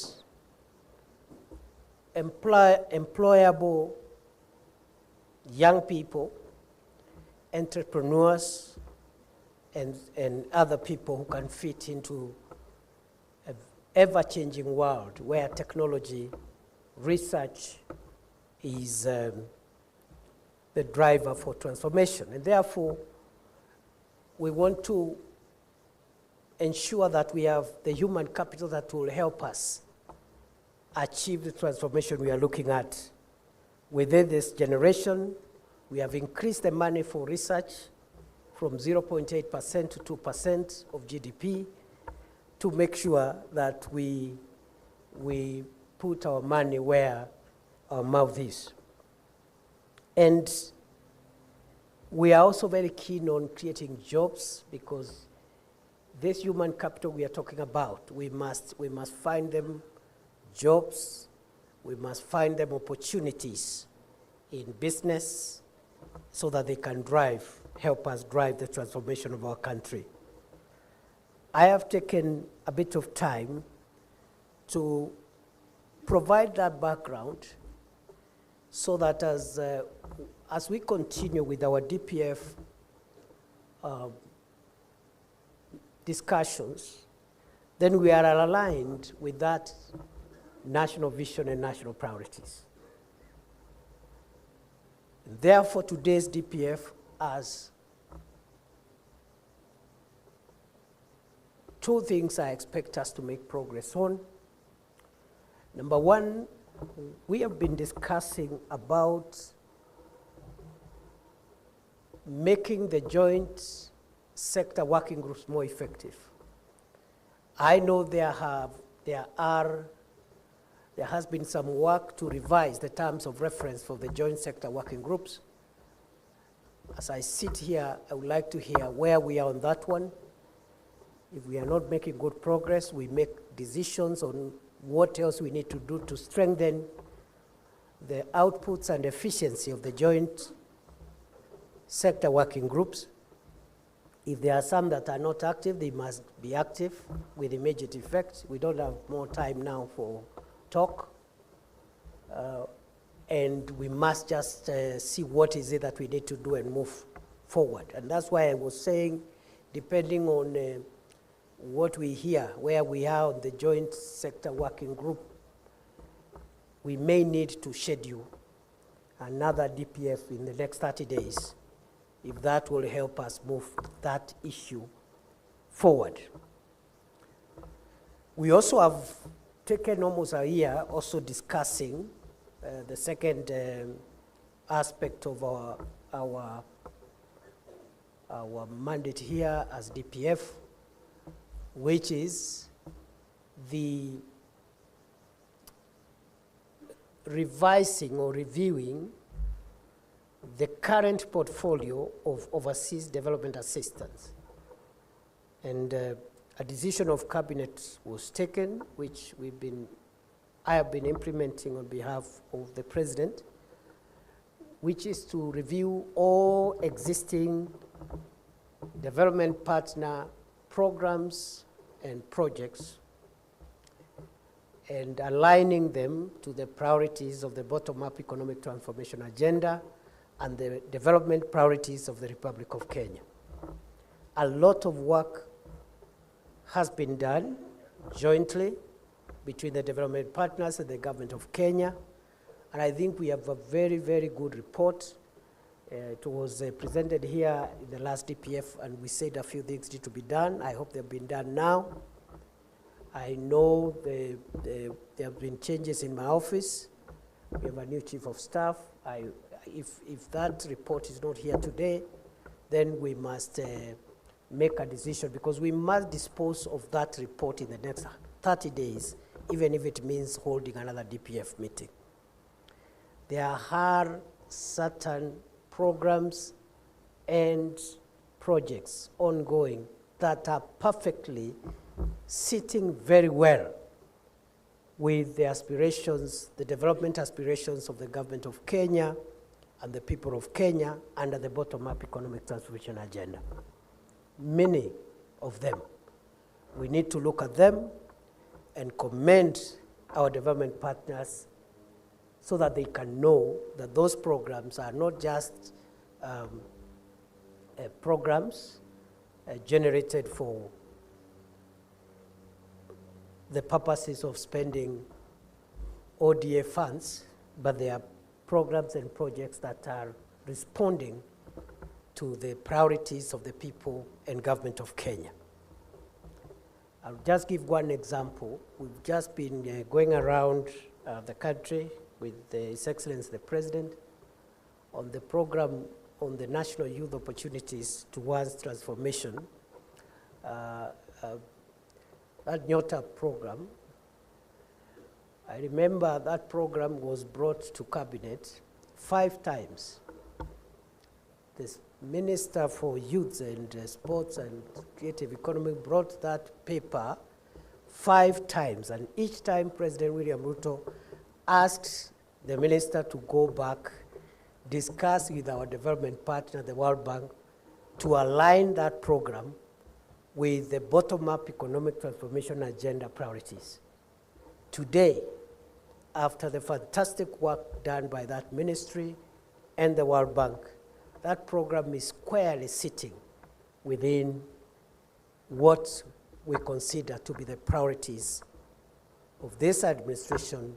employable young people, entrepreneurs, and other people who can fit into an ever-changing world where technology, research is the driver for transformation. And therefore, we want to ensure that we have the human capital that will help us achieve the transformation we are looking at. Within this generation, we have increased the money for research from 0.8% to 2% of GDP to make sure that we put our money where our mouth is. And we are also very keen on creating jobs, because this human capital we are talking about, we must find them jobs, we must find them opportunities in business so that they can help us drive the transformation of our country. I have taken a bit of time to provide that background so that as we continue with our DPF discussions, then we are aligned with that national vision and national priorities. And therefore, today's DPF has two things I expect us to make progress on. Number one, we have been discussing about making the joint sector working groups more effective. I know there has been some work to revise the terms of reference for the joint sector working groups. As I sit here, I would like to hear where we are on that one. If we are not making good progress, we make decisions on what else we need to do to strengthen the outputs and efficiency of the joint sector working groups. If there are some that are not active, they must be active with immediate effect. We don't have more time now for talk. And we must just see what is it that we need to do and move forward. And that's why I was saying, depending on what we hear, where we are on the joint sector working group, we may need to schedule another DPF in the next 30 days, if that will help us move that issue forward. We also have taken almost a year also discussing the second aspect of our mandate here as DPF, which is the revising or reviewing the current portfolio of overseas development assistance. And a decision of cabinet was taken, which I have been implementing on behalf of the president, which is to review all existing development partner programs and projects and aligning them to the priorities of the bottom-up economic transformation agenda and the development priorities of the Republic of Kenya. A lot of work has been done jointly between the development partners and the government of Kenya, and I think we have a very, very good report. It was presented here in the last DPF, and we said a few things need to be done. I hope they've been done now. I know there have been changes in my office. We have a new chief of staff. If that report is not here today, then we must make a decision, because we must dispose of that report in the next 30 days, even if it means holding another DPF meeting. There are certain programs and projects ongoing that are perfectly sitting very well with the aspirations, the development aspirations of the government of Kenya and the people of Kenya under the bottom-up economic transformation agenda. Many of them. We need to look at them and commend our development partners so that they can know that those programs are not just programs generated for the purposes of spending ODA funds, but they are programs and projects that are responding to the priorities of the people and government of Kenya. I'll just give one example. We've just been going around the country with His Excellency the President on the program on the National Youth Opportunities Towards Transformation. That NYOTA program, I remember that program was brought to cabinet 5 times. The Minister for Youth and Sports and Creative Economy brought that paper 5 times, and each time President William Ruto asked the minister to go back, discuss with our development partner, the World Bank, to align that program with the bottom-up economic transformation agenda priorities. Today, after the fantastic work done by that ministry and the World Bank, that program is squarely sitting within what we consider to be the priorities of this administration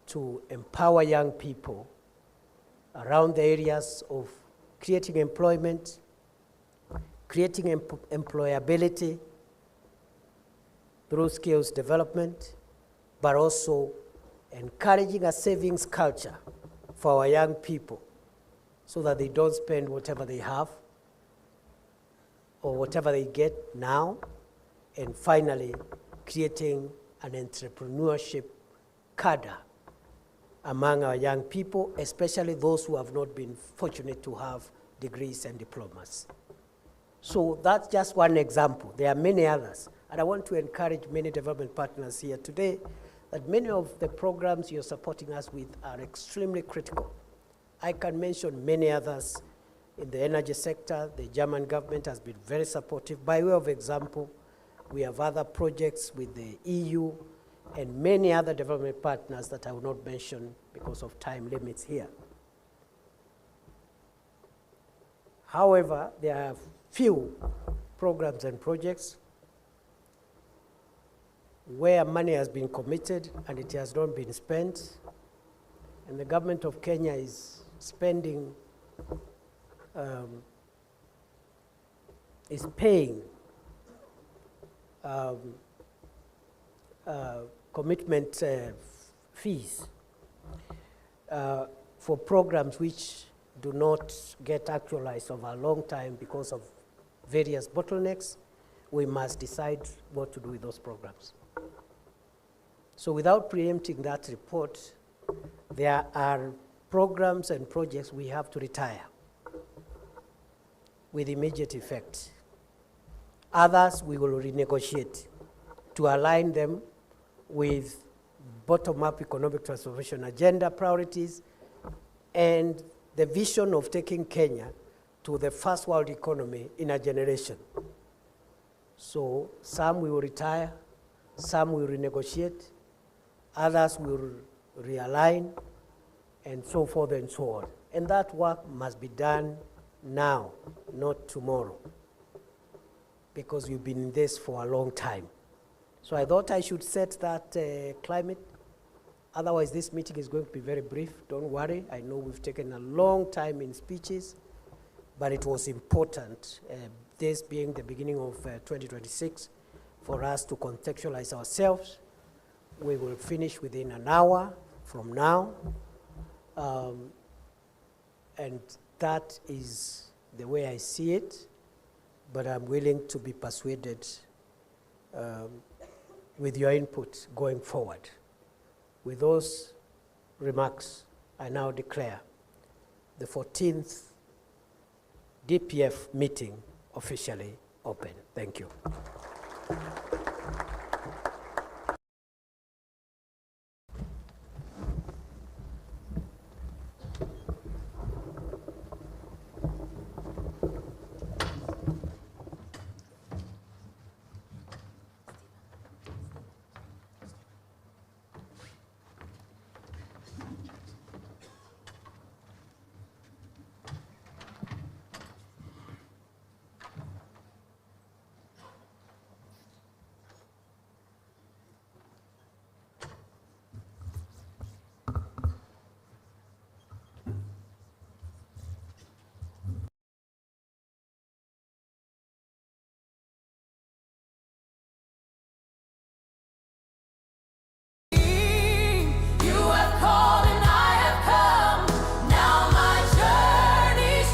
to empower young people around the areas of creating employment, creating employability through skills development, but also encouraging a savings culture for our young people so that they don't spend whatever they have or whatever they get now, and finally creating an entrepreneurship cadre among our young people, especially those who have not been fortunate to have degrees and diplomas. So that's just one example. There are many others. And I want to encourage many development partners here today that many of the programs you're supporting us with are extremely critical. I can mention many others In the energy sector, the German government has been very supportive. By way of example, we have other projects with the EU and many other development partners that I will not mention because of time limits here. However, there are few programs and projects where money has been committed and it has not been spent, and the government of Kenya is spending, is paying commitment fees for programs which do not get actualized over a long time because of various bottlenecks. We must decide what to do with those programs. So without preempting that report, there are programs and projects we have to retire with immediate effect. Others we will renegotiate to align them with bottom-up economic transformation agenda priorities and the vision of taking Kenya to the first world economy in a generation. So some we will retire, some we will renegotiate, others will realign, and so forth and so on. And that work must be done now, not tomorrow, because we've been in this for a long time. So I thought I should set that climate. Otherwise, this meeting is going to be very brief. Don't worry. I know we've taken a long time in speeches, but it was important, this being the beginning of 2026, for us to contextualize ourselves. We will finish within an hour from now, and that is the way I see it, but I'm willing to be persuaded with your input going forward. With those remarks, I now declare the 14th DPF meeting officially open. Thank you.